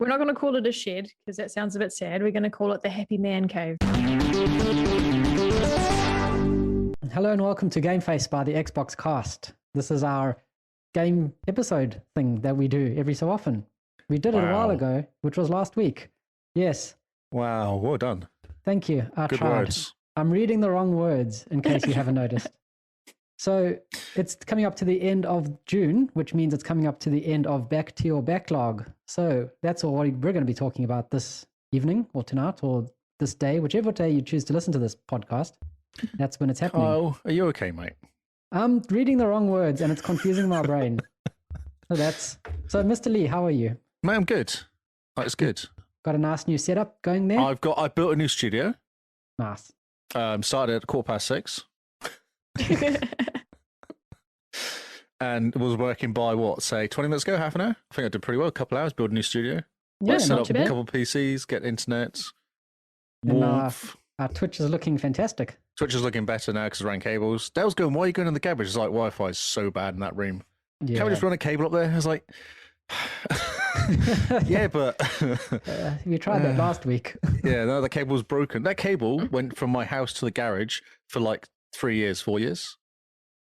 We're not going to call it a shed because that sounds a bit sad. We're going to call it the Happy Man Cave. Hello and welcome to Game Face by the Xbox Cast. This is our game episode thing that we do every so often. We did it a while ago, which was last week. Yes. Wow, well done. Thank you. I Good tried. words. I'm reading the wrong words in case you haven't noticed. So it's coming up to the end of June, which means it's coming up to the end of Back to Your Backlog. So that's all we're going to be talking about this evening or tonight or this day, whichever day you choose to listen to this podcast. That's when it's happening. Oh, are you okay, mate? I'm reading the wrong words and it's confusing my brain. So Mr. Lee, how are you? Mate, I'm good. It's good. Got a nice new setup going there? I built a new studio. Nice. Started at 6:15. And was working by say 20 minutes ago, half an hour. I think I did pretty well. A couple hours, build a new studio. Yeah, set not up too a bad. couple of PCs, get internet. And Warmth. our Twitch is looking fantastic. Twitch is looking better now because I ran cables. Dale's going, why are you going in the garage? It's like Wi-Fi is so bad in that room. Yeah. Can't we just run a cable up there? I was like, yeah, but we tried that last week. yeah, no, the cable was broken. That cable went from my house to the garage for like 4 years.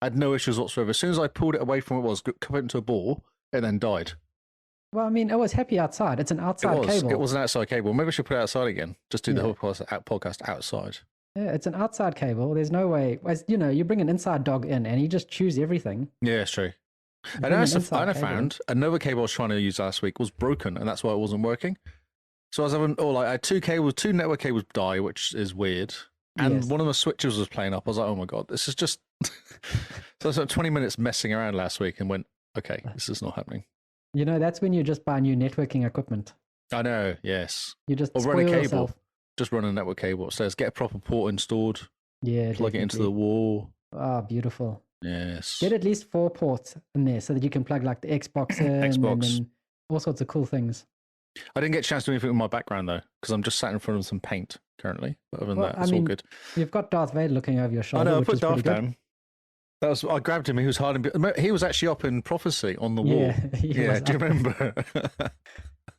I had no issues whatsoever. As soon as I pulled it away from where it was, cut it into a ball, it then died. Well, I mean, it was happy outside. It's an outside cable. It was an outside cable. Maybe I should put it outside again. Just do the whole podcast outside. Yeah, it's an outside cable. There's no way. You bring an inside dog in and he just chews everything. Yeah, it's true. And I found another cable I was trying to use last week was broken, and that's why it wasn't working. So I was having, I had two network cables die, which is weird. And one of the switches was playing up. I was like, oh my God, this is just. So I was like 20 minutes messing around last week and went, okay, this is not happening. That's when you just buy new networking equipment. I know, yes. You just run a cable. Yourself. Just run a network cable upstairs. Get a proper port installed. Yeah, plug it into the wall. Oh, beautiful. Yes. Get at least 4 ports in there so that you can plug like the Xbox in and then all sorts of cool things. I didn't get a chance to do anything with my background though, because I'm just sat in front of some paint currently. But other than that, it's all good. You've got Darth Vader looking over your shoulder. I know, I which put is Darth pretty down. I grabbed him. He was hiding. He was actually up in Prophecy on the wall. Yeah, do you remember?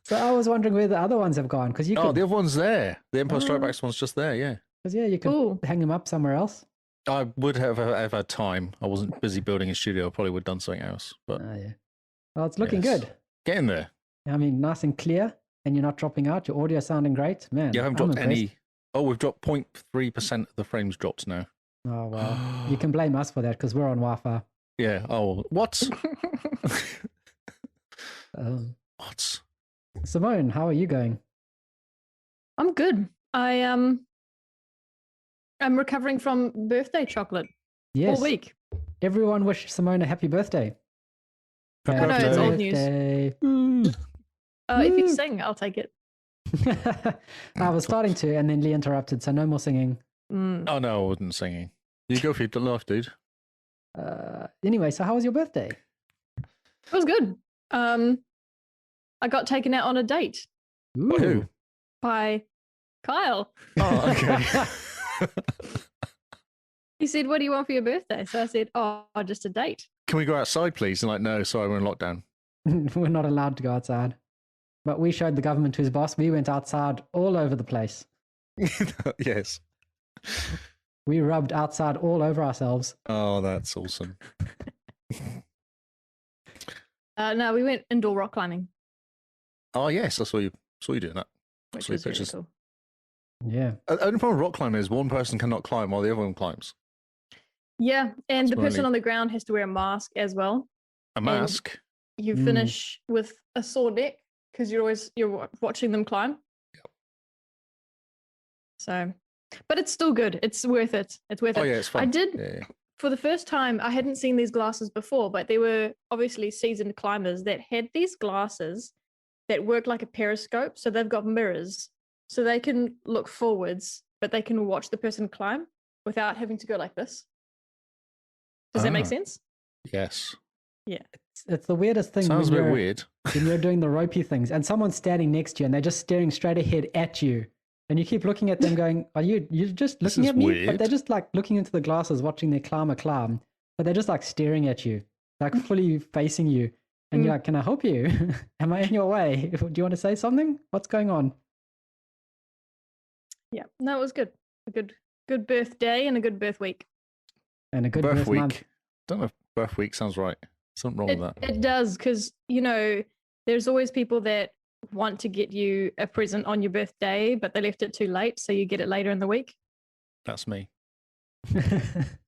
So I was wondering where the other ones have gone because you. The other one's there. The Empire Strikes Back one's just there. Yeah. Because you could hang them up somewhere else. I would have had time. I wasn't busy building a studio. I probably would have done something else. But well, it's looking good. Getting there. I mean, nice and clear, and you're not dropping out. Your audio sounding great, man. You haven't dropped any. Oh, we've dropped 0.3% of the frames dropped now. Oh well, you can blame us for that because we're on Wi-Fi. Yeah. Oh, what? What? Simone, how are you going? I'm good. I'm recovering from birthday chocolate all week. Everyone wish Simone a happy birthday. I know, it's old news. If you sing, I'll take it. I was starting to, and then Lee interrupted, so no more singing. Oh, no, I wasn't singing. You go for your life, dude. Anyway, so how was your birthday? It was good. I got taken out on a date. By who? By Kyle. Oh, okay. He said, what do you want for your birthday? So I said, just a date. Can we go outside, please? And like, no, sorry, we're in lockdown. We're not allowed to go outside. But we showed the government who's boss. We went outside all over the place. Yes. We rubbed outside all over ourselves. Oh, that's awesome. No, we went indoor rock climbing. Oh, yes, I saw you doing that. Which was really cool. Yeah. The only problem with rock climbing is one person cannot climb while the other one climbs. Yeah, and the person on the ground has to wear a mask as well. A mask? And you finish with a sore neck because you're watching them climb. Yep. So, but it's still good. It's worth it. It's worth it. Oh, yeah, it's fun. I did, for the first time, I hadn't seen these glasses before, but they were obviously seasoned climbers that had these glasses that work like a periscope. So they've got mirrors. So they can look forwards, but they can watch the person climb without having to go like this. Does that make sense? Yes. Yeah. It's the weirdest thing. Sounds a bit weird. When you're doing the ropey things and someone's standing next to you and they're just staring straight ahead at you. And you keep looking at them going, you're just looking at me? Weird. But they're just like looking into the glasses, watching their climber climb. But they're just like staring at you, like fully facing you. And you're like, can I help you? Am I in your way? Do you want to say something? What's going on? Yeah, no, it was good. A good birthday and a good birth week. And a good birth week. month. Don't know if birth week sounds right. Something wrong with that. It does, because, there's always people that want to get you a present on your birthday, but they left it too late, so you get it later in the week. That's me.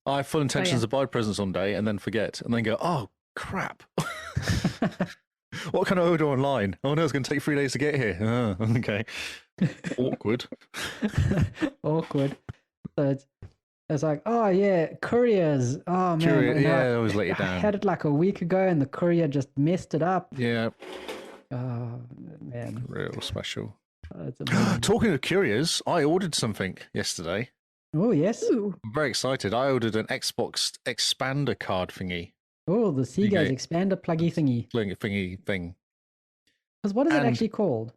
I have full intentions to buy presents on day and then forget and then go, oh, crap. What can I order online? Oh, no, it's going to take 3 days to get here. Oh, okay. Awkward. Awkward. So it's like, oh, yeah, couriers. Oh, man. I always let you down. I had it like a week ago and the courier just messed it up. Yeah. Oh, man. Real special. Talking of couriers, I ordered something yesterday. Oh, yes. Ooh. I'm very excited. I ordered an Xbox expander card thingy. Oh, the Seagate expander pluggy thingy. Thingy thing. Because what is it actually called?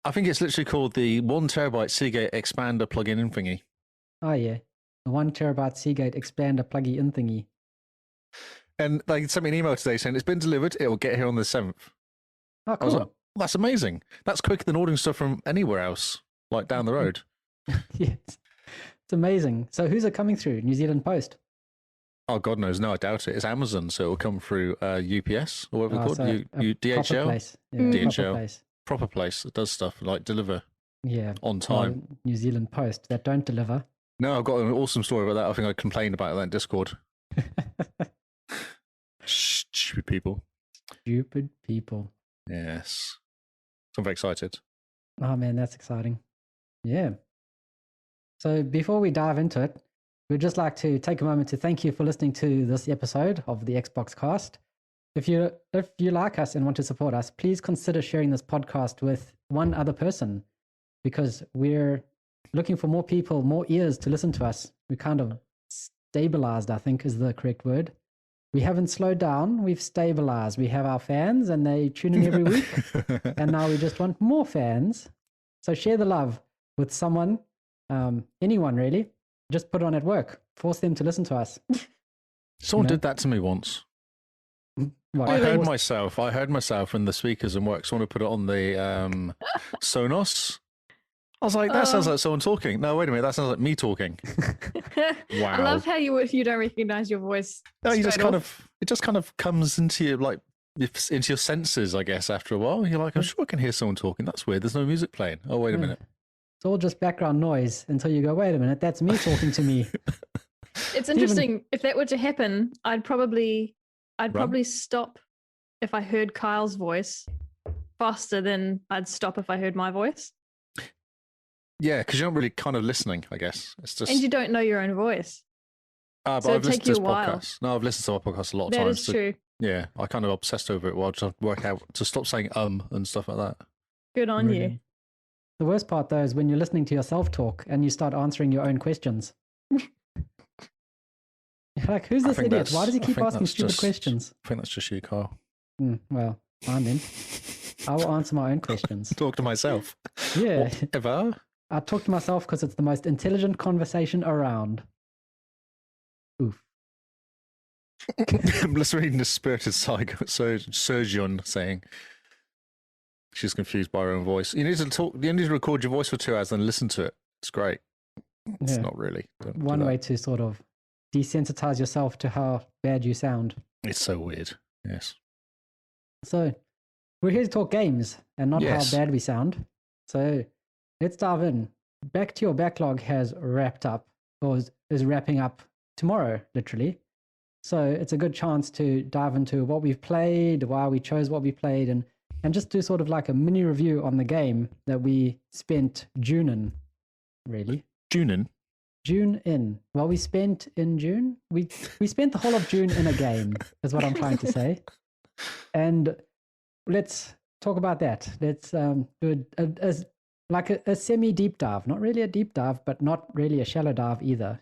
I think it's literally called the 1 terabyte Seagate expander plug-in thingy. Oh, yeah. The 1 terabyte Seagate expander pluggy in thingy. And they sent me an email today saying it's been delivered. It will get here on the 7th. Oh, cool. I was like, that's amazing. That's quicker than ordering stuff from anywhere else, like down the road. Yes. It's amazing. So who's it coming through? New Zealand Post? Oh, God knows. No, I doubt it. It's Amazon, so it will come through UPS or whatever it's called. DHL? Proper place. Yeah, DHL. Proper place that does stuff like deliver on time. New Zealand Post that don't deliver. No, I've got an awesome story about that. I think I complained about that in Discord. Stupid people. Stupid people. Yes. So I'm very excited. Oh, man, that's exciting. Yeah. So before we dive into it, we'd just like to take a moment to thank you for listening to this episode of the Xbox Cast. If you like us and want to support us, please consider sharing this podcast with one other person, because we're looking for more people, more ears to listen to us. We kind of stabilized, I think is the correct word. We haven't slowed down, we've stabilized. We have our fans and they tune in every week. And now we just want more fans. So share the love with someone, anyone really. Just put it on at work. Force them to listen to us. Someone did that to me once. What? I heard myself in the speakers and work. Someone put it on the Sonos. I was like, that sounds like someone talking. No, wait a minute, that sounds like me talking. Wow. I love how you don't recognize your voice. No, it just kind of comes into your senses, I guess, after a while. You're like, I'm sure I can hear someone talking. That's weird. There's no music playing. Oh, wait a minute. It's all just background noise until you go, wait a minute, that's me talking to me. It's interesting. If that were to happen, I'd probably stop if I heard Kyle's voice faster than I'd stop if I heard my voice. Yeah, because you're not really kind of listening, I guess. It's just... And you don't know your own voice. But so I've listened to this podcast. No, I've listened to our podcast a lot of that times. That is true. Yeah, I kind of obsessed over it while trying to work out to stop saying and stuff like that. Good on you. The worst part, though, is when you're listening to yourself talk and you start answering your own questions. You're like, who's this idiot? Why does he keep asking stupid questions? I think that's just you, Carl. Well, fine then. I will answer my own questions. Talk to myself. Yeah. Whatever. I talk to myself because it's the most intelligent conversation around. Oof. I'm just reading the spirited surgeon saying she's confused by her own voice. You need to record your voice for 2 hours and listen to it. It's great. It's not really. One way to sort of desensitize yourself to how bad you sound. It's so weird. Yes. So we're here to talk games and not how bad we sound. So let's dive in. Back to Your Backlog has wrapped up, or is wrapping up tomorrow, literally. So it's a good chance to dive into what we've played, why we chose what we played, and just do sort of like a mini review on the game that we spent June in, really. June in. Well, we spent in June. We spent the whole of June in a game, is what I'm trying to say. And let's talk about that. Let's do a semi-deep dive. Not really a deep dive, but not really a shallow dive either.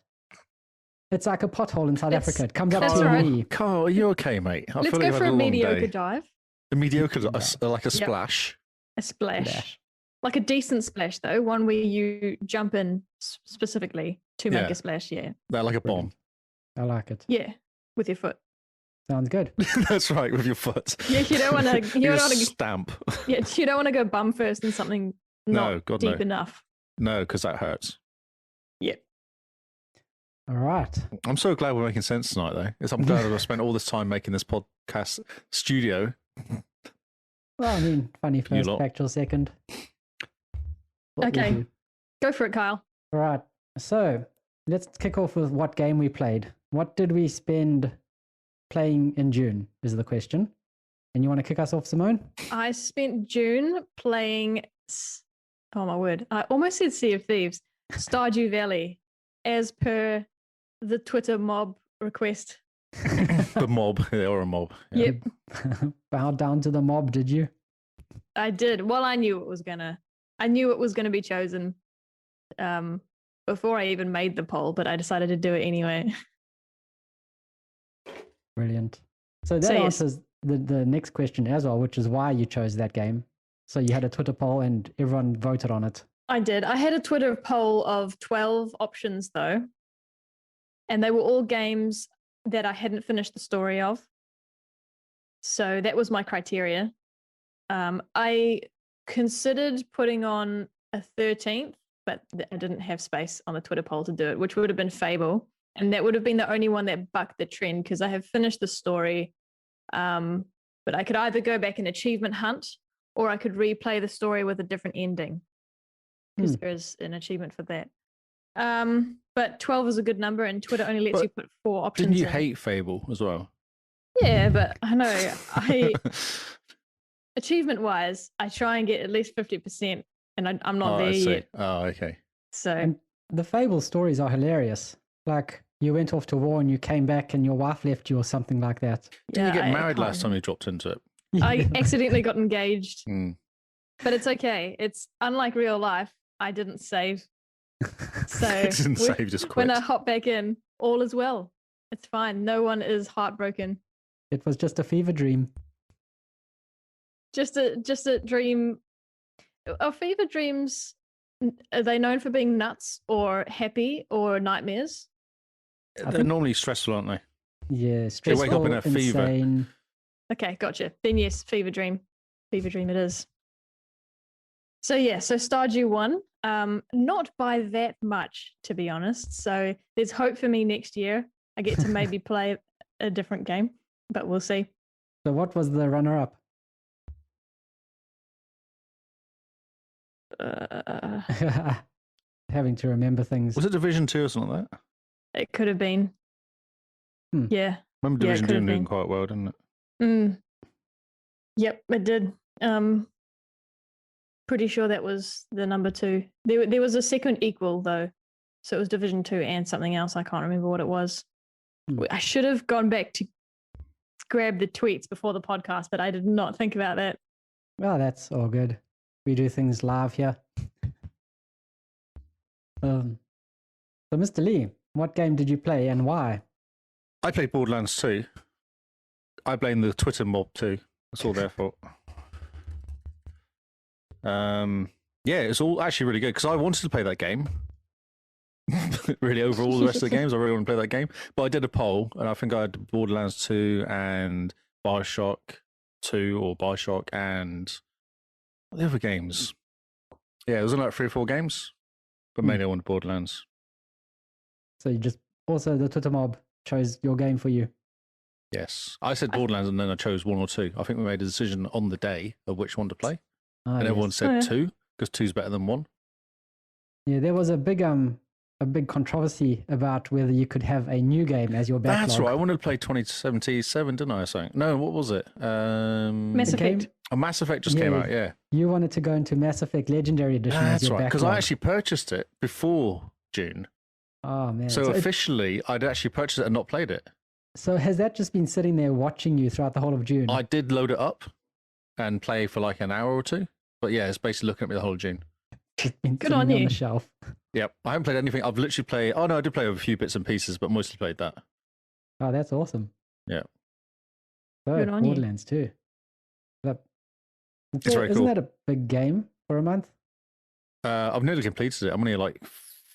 It's like a pothole in South Africa. It comes up to your knee. Carl, are you okay, mate? Let's go for a mediocre dive. A mediocre, like a splash. A splash. Like a decent splash, though. One where you jump in specifically to make a splash, Like a bomb. I like it. Yeah, with your foot. Sounds good. That's right, with your foot. Yeah, you don't want to. You don't want to stamp. Yeah, you don't want to go bum first in something not deep enough. No, because that hurts. Yep. All right. I'm so glad we're making sense tonight, though. I'm glad I've spent all this time making this podcast studio. Well, I mean, funny first, factual second. Okay, go for it, Kyle. All right. So let's kick off with what game we played. What did we spend playing in June is the question. And you want to kick us off, Simone? I spent June playing, oh my word, I almost said Sea of Thieves, Stardew Valley, as per the Twitter mob request. The mob, or a mob. Yeah. Yep. Bow down to the mob, did you? I did. Well, I knew it was gonna be chosen before I even made the poll, but I decided to do it anyway. Brilliant. So that answers the next question as well, which is why you chose that game. So you had a Twitter poll and everyone voted on it. I did. I had a Twitter poll of 12 options though, and they were all games that I hadn't finished the story of. So that was my criteria. I considered putting on a 13th, but I didn't have space on the Twitter poll to do it, which would have been Fable. And that would have been the only one that bucked the trend because I have finished the story. But I could either go back and achievement hunt or I could replay the story with a different ending because there is an achievement for that. But 12 is a good number and Twitter only lets you put 4 options. Didn't you hate Fable as well? Yeah, but I know. Achievement-wise, I try and get at least 50% and I'm not there yet. Oh, okay. So and the Fable stories are hilarious. Like you went off to war and you came back and your wife left you or something like that. Didn't you get married last time you dropped into it? I accidentally got engaged. But it's okay. It's unlike real life. I didn't save. So save, just quit. When I hop back in, all is well. It's fine. No one is heartbroken. It was just a fever dream. Just a dream. Are fever dreams, are they known for being nuts or happy or nightmares? They're normally stressful, aren't they? Yeah, stressful, they wake up in a insane. fever. Okay, gotcha. Then yes, fever dream. Fever dream it is. So yeah, so Stardew won. Not by that much, to be honest. So there's hope for me next year. I get to maybe play a different game, but we'll see. So what was the runner-up? Having to remember things. Was it Division 2 or something like that? It could have been. Yeah. Remember Division 2 doing quite well, didn't it? Yep, it did. Pretty sure that was the number 2. There was a second equal though. So it was Division 2 and something else. I can't remember what it was. I should have gone back to grab the tweets before the podcast, but I did not think about that. Well, that's all good. We do things live here. So, Mr. Lee, what game did you play and why? I played Borderlands 2. I blame the Twitter mob too. That's all their fault. Yeah, it's all actually really good because I wanted to play that game. Really, over all the rest of the games, I really want to play that game. But I did a poll, and I think I had Borderlands 2 and Bioshock 2 or Bioshock and the other games. Yeah, it was only like 3 or 4 games, but mainly I wanted Borderlands. So you just also the Twitter mob chose your game for you. Yes, I said Borderlands, and then I chose 1 or 2. I think we made a decision on the day of which one to play, and everyone said 2 because 2's better than 1. Yeah, there was a big controversy about whether you could have a new game as your backlog. That's right. I wanted to play 2077, didn't I? Something. No, what was it? Mass Effect. Mass Effect just came out. Yeah. You wanted to go into Mass Effect Legendary Edition as your backlog. Because I actually purchased it before June. Oh man! So officially, I'd actually purchased it and not played it. So has that just been sitting there watching you throughout the whole of June? I did load it up and play for like an hour or 2. But yeah, it's basically looking at me the whole of June. Good on you. On the shelf. Yep, I haven't played anything. I've literally played. Oh no, I did play with a few bits and pieces, but mostly played that. Oh, that's awesome. Yeah. So, good on Borderlands too. It's very Isn't cool. that a big game for a month? I've nearly completed it. I'm only like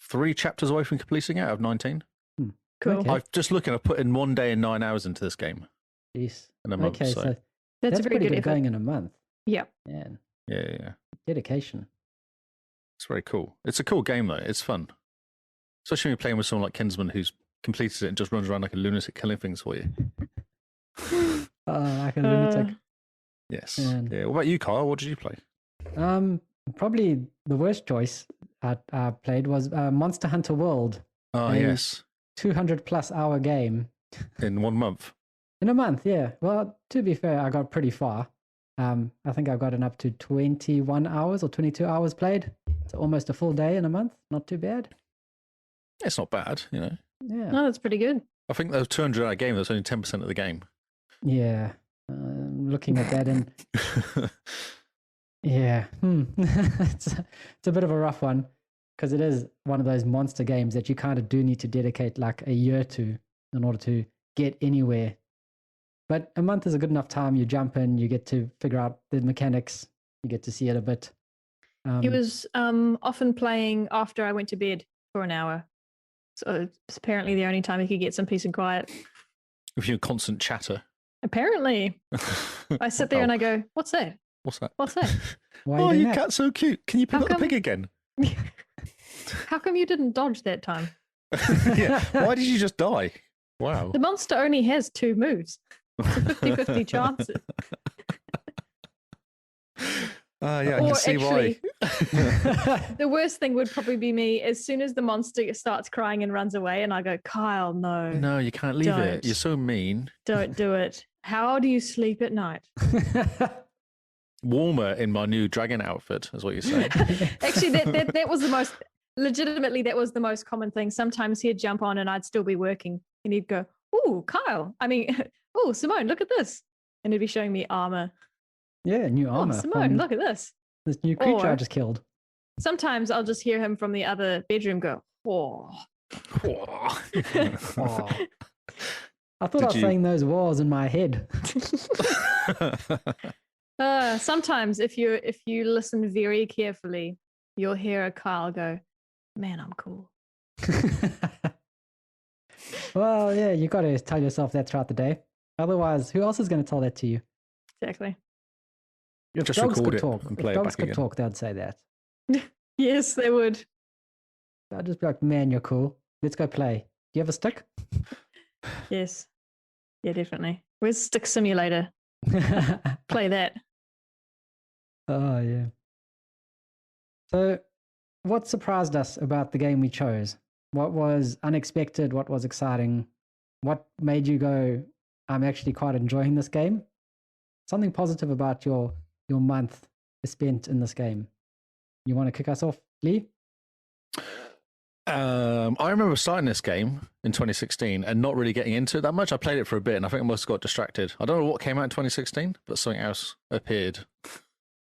3 chapters away from completing it out of 19. Cool. Okay. I've just looking. I've put in 1 day and 9 hours into this game. Jeez. in a month. Okay, so That's a very pretty good good effort. going in a month. Yeah. Man, Yeah. dedication. It's very cool. It's a cool game though. It's fun, especially when you're playing with someone like Kinsman who's completed it and just runs around like a lunatic killing things for you. Like a lunatic. Yes. Man. Yeah. What about you, Kyle? What did you play? Probably the worst choice I played was Monster Hunter World. Oh, yes. 200+ hour game. In 1 month. In a month, yeah. Well, to be fair, I got pretty far. I think I've gotten up to 21 hours or 22 hours played. So almost a full day in a month. Not too bad. It's not bad, you know. Yeah. No, that's pretty good. I think those 200-hour game, that's only 10% of the game. Yeah. Looking at that and yeah, it's a bit of a rough one because it is one of those monster games that you kind of do need to dedicate like a year to in order to get anywhere. But a month is a good enough time. You jump in, you get to figure out the mechanics, you get to see it a bit. He was often playing after I went to bed for an hour. So it's apparently the only time he could get some peace and quiet. With your constant chatter. Apparently. I sit there and I go, what's that? What's that? What's that? Oh, your cat's so cute. Can you pick up the pig again? How come you didn't dodge that time? Yeah. Why did you just die? Wow. The monster only has 2 moves. It's a 50-50 chance. Yeah, I can see why. The worst thing would probably be me as soon as the monster starts crying and runs away, and I go, Kyle, no. No, you can't leave it. Don't. You're so mean. Don't do it. How do you sleep at night? Warmer in my new dragon outfit, is what you're saying. Actually, that was the most, legitimately, that was the most common thing. Sometimes he'd jump on and I'd still be working, and he'd go, oh, Kyle. Oh, Simone, look at this. And he'd be showing me armor. Yeah, new armor. Oh, Simone, look at this. This new creature I Or- just killed. Sometimes I'll just hear him from the other bedroom go, oh. Oh. I thought I was saying those walls in my head. Sometimes if you listen very carefully, you'll hear a Kyle go, man, I'm cool. Well, yeah, you got to tell yourself that throughout the day. Otherwise, who else is going to tell that to you? Exactly. If Just dogs record could it talk, and if play it dogs back could again. talk, they'd say that. Yes, they would. I'd just be like, man, you're cool. Let's go play. Do you have a stick? Yes. Yeah, definitely. Where's Stick Simulator? Play that. Oh, yeah. So, what surprised us about the game we chose? What was unexpected? What was exciting? What made you go, I'm actually quite enjoying this game? Something positive about your month spent in this game. You want to kick us off, Lee? I remember starting this game in 2016 and not really getting into it that much. I played it for a bit and I think I must have got distracted. I don't know what came out in 2016, but something else appeared.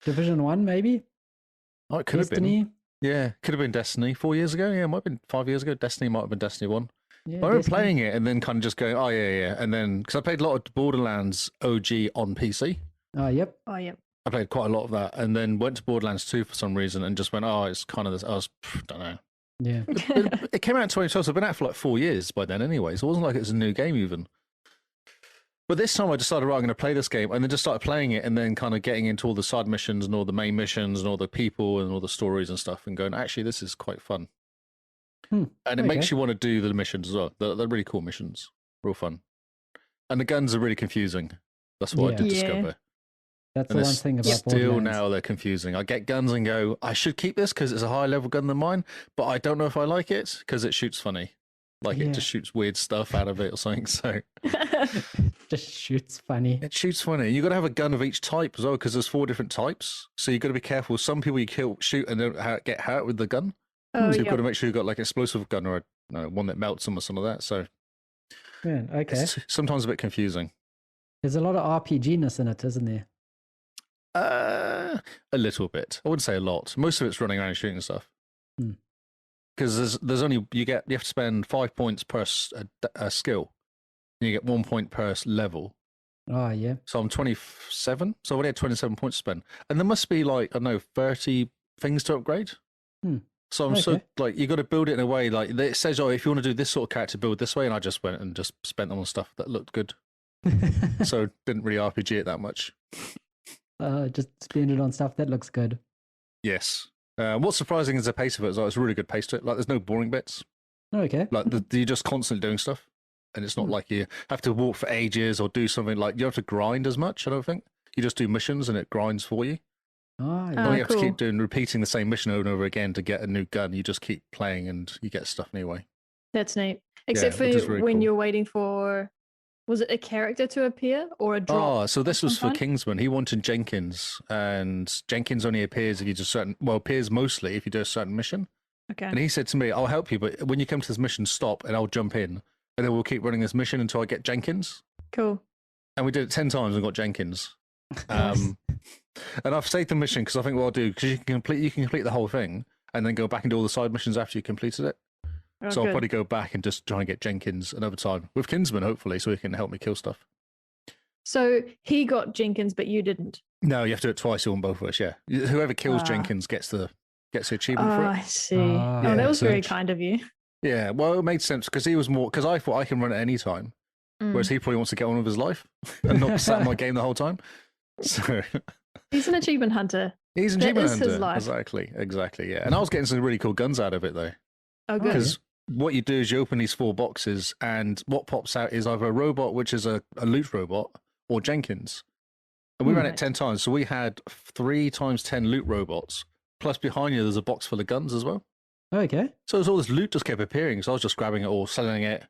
Division 1, maybe? Oh, it could Destiny? have been. Yeah, could have been Destiny 4 years ago. Yeah, it might have been 5 years ago. Destiny might have been Destiny 1. Yeah, I remember Destiny. playing it and then kind of just going, oh, yeah. And then, because I played a lot of Borderlands OG on PC. Oh, yep. Oh, yeah. I played quite a lot of that and then went to Borderlands 2 for some reason and just went, oh, it's kind of this. Don't know. Yeah. It came out in 2012, so I've been out for like 4 years by then anyway. So it wasn't like it was a new game even. But this time I decided, right, I'm going to play this game and then just started playing it and then kind of getting into all the side missions and all the main missions and all the people and all the stories and stuff and going, actually, this is quite fun. And it makes you want to do the missions as well. They're really cool missions. Real fun. And the guns are really confusing. That's what I did discover. That's And the one thing about still Borderlands. now they're confusing. I get guns and go, I should keep this because it's a higher level gun than mine, but I don't know if I like it because it shoots funny. Like it just shoots weird stuff out of it or something. So just shoots funny. it shoots funny. You got to have a gun of each type as well because there's 4 different types. So you got to be careful. Some people you shoot and don't get hurt with the gun. Oh, So you've yeah. got to make sure you've got like an explosive gun or one that melts them or some of that. So Man, okay. it's sometimes a bit confusing. There's a lot of RPG-ness in it, isn't there? A little bit. I wouldn't say a lot. Most of it's running around and shooting stuff. Because there's only you have to spend 5 points per skill, and you get 1 point per level. Oh, yeah. So I'm 27, so I only had 27 points to spend, and there must be like I don't know 30 things to upgrade. So I'm so like you got to build it in a way like it says, oh, if you want to do this sort of character, build this way, and I just went and just spent them on stuff that looked good. So didn't really RPG it that much. Just spend it on stuff that looks good. Yes. What's surprising is the pace of it. It's a really good pace to it. Like, there's no boring bits. Okay. Like, you're just constantly doing stuff. And it's not like you have to walk for ages or do something like you don't have to grind as much, I don't think. You just do missions and it grinds for you. Oh, You don't have to cool. keep repeating the same mission over and over again to get a new gun. You just keep playing and you get stuff anyway. That's neat. Except which is for really when cool. you're waiting for, was it a character to appear or a drop? Oh, so this was for sometime? Kingsman. He wanted Jenkins, and Jenkins only appears if you do appears mostly if you do a certain mission. Okay. And he said to me, I'll help you, but when you come to this mission, stop and I'll jump in. And then we'll keep running this mission until I get Jenkins. Cool. And we did it 10 times and got Jenkins. Nice. And I've saved the mission because I think what I'll do, because you can complete the whole thing and then go back and do all the side missions after you completed it. Oh, So I'll good. probably go back and just try and get Jenkins another time with Kinsman, hopefully, so he can help me kill stuff. So he got Jenkins, but you didn't. No, you have to do it twice. You want both of us, yeah. Whoever kills Ah. Jenkins gets the achievement Oh, for it. I see. Ah. Oh, Yeah, that was so very it's- kind of you. Yeah, well, it made sense because he was more, because I thought I can run it any time, whereas he probably wants to get on with his life and not sat in my game the whole time. So He's an achievement hunter. he's an That achievement is his hunter. life. Exactly, yeah. And I was getting some really cool guns out of it though. Oh, good. Because what you do is you open these 4 boxes, and what pops out is either a robot, which is a loot robot, or Jenkins. And we ran it Nice. 10 times, so we had 3 times 10 loot robots. Plus, behind you, there's a box full of guns as well. Okay. So all this loot just kept appearing. So I was just grabbing it or selling it.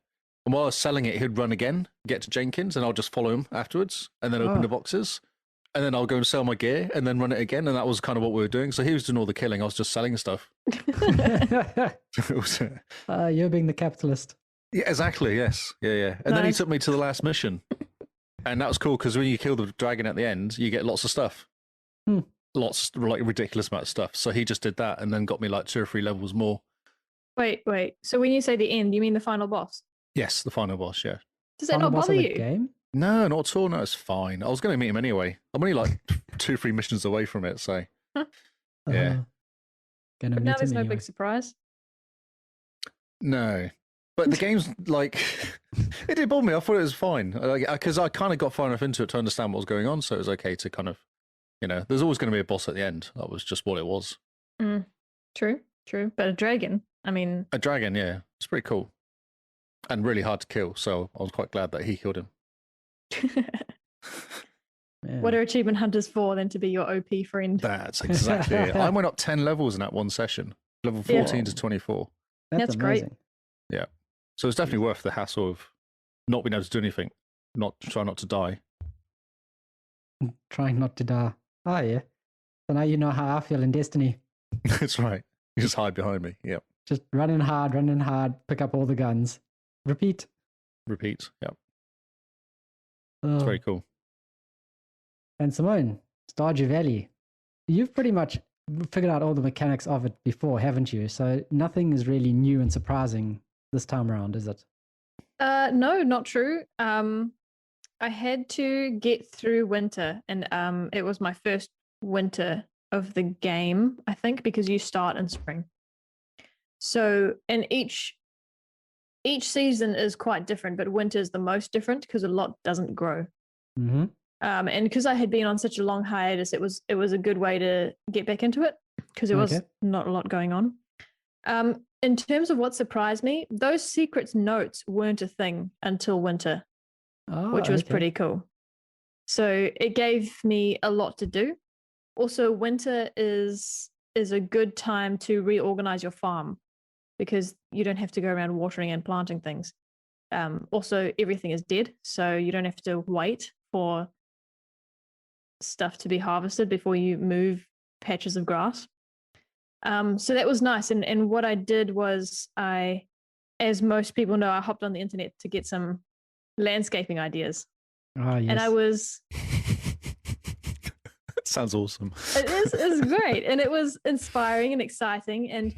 And while I was selling it, he'd run again, get to Jenkins, and I'll just follow him afterwards, and then open Oh. the boxes. And then I'll go and sell my gear, and then run it again. And that was kind of what we were doing. So he was doing all the killing. I was just selling stuff. It was, You're being the capitalist. yeah, exactly. Yes. Yeah. And then he Nice. took me to the last mission. And that was cool because when you kill the dragon at the end, you get lots of stuff. Hmm. Lots, like ridiculous amount of stuff. So he just did that and then got me like 2 or 3 levels more. Wait. So when you say the end, you mean the final boss? Yes, the final boss, yeah. Does that Final not boss bother of the you? game? No, not at all. No, it's fine. I was going to meet him anyway. I'm only like 2 3 missions away from it, so Yeah. Gonna But now meet there's him no anyway. big surprise. no. But the game's like, it did bother me. I thought it was fine because I kind of got far enough into it to understand what was going on, so it was okay to kind of, there's always going to be a boss at the end. That was just what it was. True. But a dragon, I mean, A dragon, yeah, it's pretty cool and really hard to kill. So I was quite glad that he killed him. Man. what are achievement hunters for than to be your OP friend? That's exactly it. I went up 10 levels in that one session, level 14 to 24. That's great. amazing. So it's definitely worth the hassle of not being able to do anything, try not to die. Trying not to die. Oh, yeah. So now you know how I feel in Destiny. That's right. You just hide behind me. Yep. Just running hard, pick up all the guns. Repeat. Repeat. Yep. Oh. It's very cool. And Simone, Stardew Valley. You've pretty much figured out all the mechanics of it before, haven't you? So nothing is really new and surprising this time around, is it? No, not true. I had to get through winter, and it was my first winter of the game, I think, because you start in spring. So, and each season is quite different, but winter is the most different because a lot doesn't grow. Mm-hmm. And because I had been on such a long hiatus, it was a good way to get back into it because there was Okay. not a lot going on. In terms of what surprised me, those secret notes weren't a thing until winter, Oh, which was okay. pretty cool. So it gave me a lot to do. Also, winter is a good time to reorganize your farm because you don't have to go around watering and planting things. Also, everything is dead, so you don't have to wait for stuff to be harvested before you move patches of grass. So that was nice. And what I did was as most people know, I hopped on the internet to get some landscaping ideas. Oh, yes. And I was, Sounds awesome. it's great. And it was inspiring and exciting. And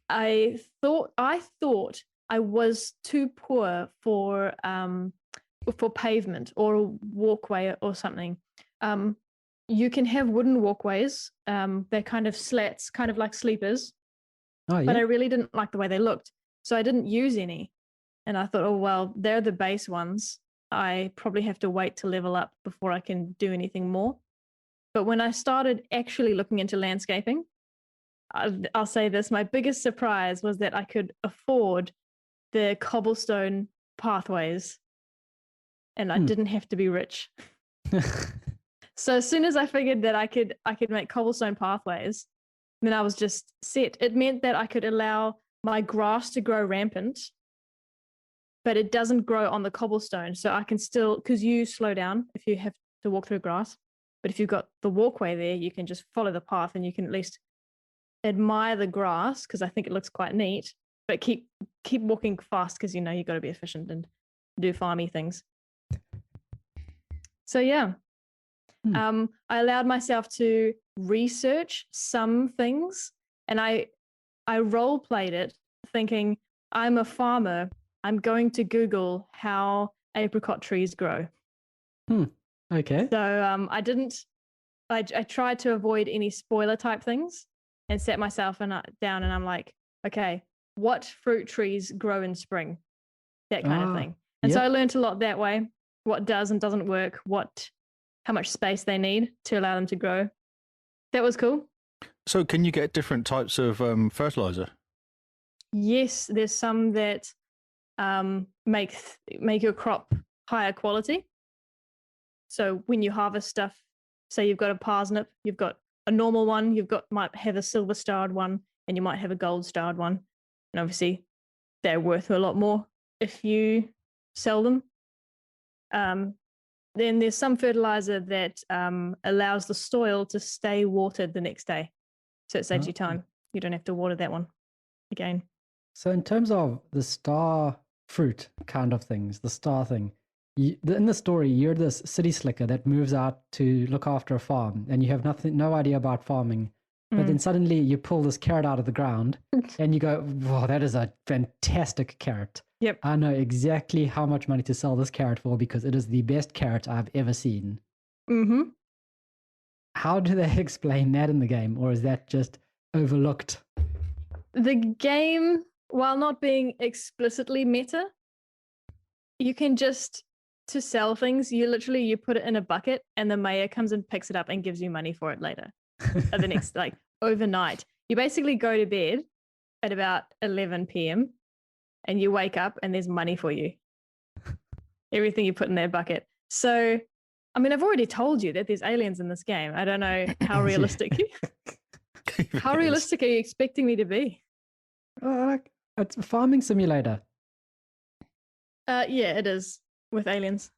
I thought I was too poor for pavement or a walkway or something. You can have wooden walkways. They're kind of slats, kind of like sleepers. Oh, yeah. But I really didn't like the way they looked. So I didn't use any. And I thought, oh, well, they're the base ones. I probably have to wait to level up before I can do anything more. But when I started actually looking into landscaping, I'll say this, my biggest surprise was that I could afford the cobblestone pathways and I didn't have to be rich. So as soon as I figured that I could make cobblestone pathways, then I was just set. It meant that I could allow my grass to grow rampant, but it doesn't grow on the cobblestone. So I can still, because you slow down if you have to walk through grass, but if you've got the walkway there, you can just follow the path and you can at least admire the grass, because I think it looks quite neat, but keep walking fast because you've got to be efficient and do farmy things. So yeah, I allowed myself to research some things, and I role played it thinking, I'm a farmer. I'm going to Google how apricot trees grow. Okay. So I tried to avoid any spoiler type things and set myself down, and I'm like, okay, what fruit trees grow in spring? That kind of thing. And so I learned a lot that way, what does and doesn't work, how much space they need to allow them to grow. That was cool. So can you get different types of fertilizer? Yes, there's some that make your crop higher quality. So when you harvest stuff, say you've got a parsnip, you've got a normal one, might have a silver starred one, and you might have a gold starred one. And obviously they're worth a lot more if you sell them. Then there's some fertilizer that allows the soil to stay watered the next day. So it saves you time. You don't have to water that one again. So in terms of the star fruit kind of things, the star thing, in the story, you're this city slicker that moves out to look after a farm, and you have no idea about farming. But then suddenly you pull this carrot out of the ground and you go, wow, that is a fantastic carrot. Yep. I know exactly how much money to sell this carrot for because it is the best carrot I've ever seen. Mm-hmm. How do they explain that in the game, or is that just overlooked? The game, while not being explicitly meta, you can just, to sell things, you put it in a bucket and the mayor comes and picks it up and gives you money for it later. The next, overnight. You basically go to bed at about 11 p.m. and you wake up and there's money for you. Everything you put in that bucket. So, I mean, I've already told you that there's aliens in this game. I don't know how realistic how realistic are you expecting me to be? It's a farming simulator. Yeah, it is, with aliens.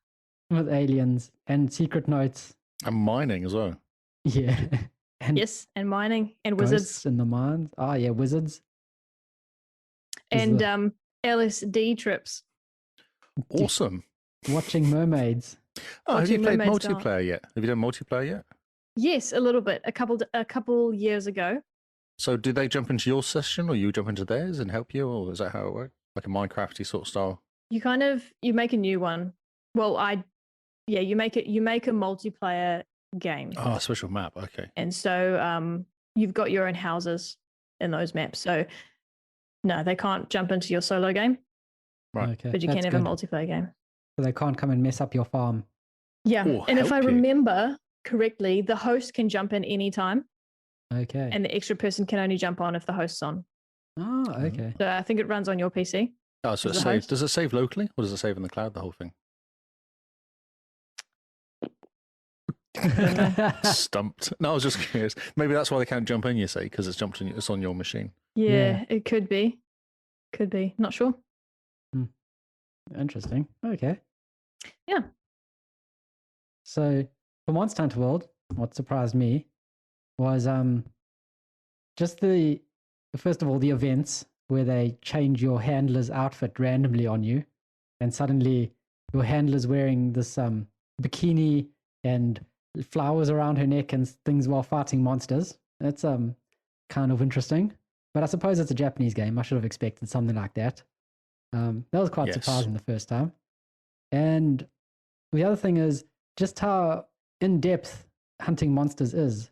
With aliens and secret notes. And mining as well. Yeah. And yes, and mining and wizards. In the mines. Oh, yeah, wizards. And LSD trips. Awesome. Watching mermaids. Oh, have you played mermaids multiplayer yet? Have you done multiplayer yet? Yes, a little bit. A couple years ago. So do they jump into your session or you jump into theirs and help you, or is that how it works? Like a Minecrafty sort of style? You make a new one. Well, you make a multiplayer game. Oh, a special map. Okay. And so you've got your own houses in those maps. So no, they can't jump into your solo game. Right. Okay, but you can have a multiplayer game. So they can't come and mess up your farm. Yeah. And if I remember correctly, the host can jump in anytime. Okay. And the extra person can only jump on if the host's on. Oh, okay. So I think it runs on your PC. Oh, so does it save locally or does it save in the cloud, the whole thing? Stumped. No, I was just curious. Maybe that's why they can't jump in, you say, because it's on your machine. Yeah, it could be. Could be. Not sure. Interesting. Okay. Yeah. So for Monster Hunter World, what surprised me was just first of all, the events where they change your handler's outfit randomly on you, and suddenly your handler's wearing this bikini and flowers around her neck and things while fighting monsters. That's kind of interesting. But I suppose it's a Japanese game. I should have expected something like that. That was quite surprising the first time. And the other thing is just how in-depth hunting monsters is.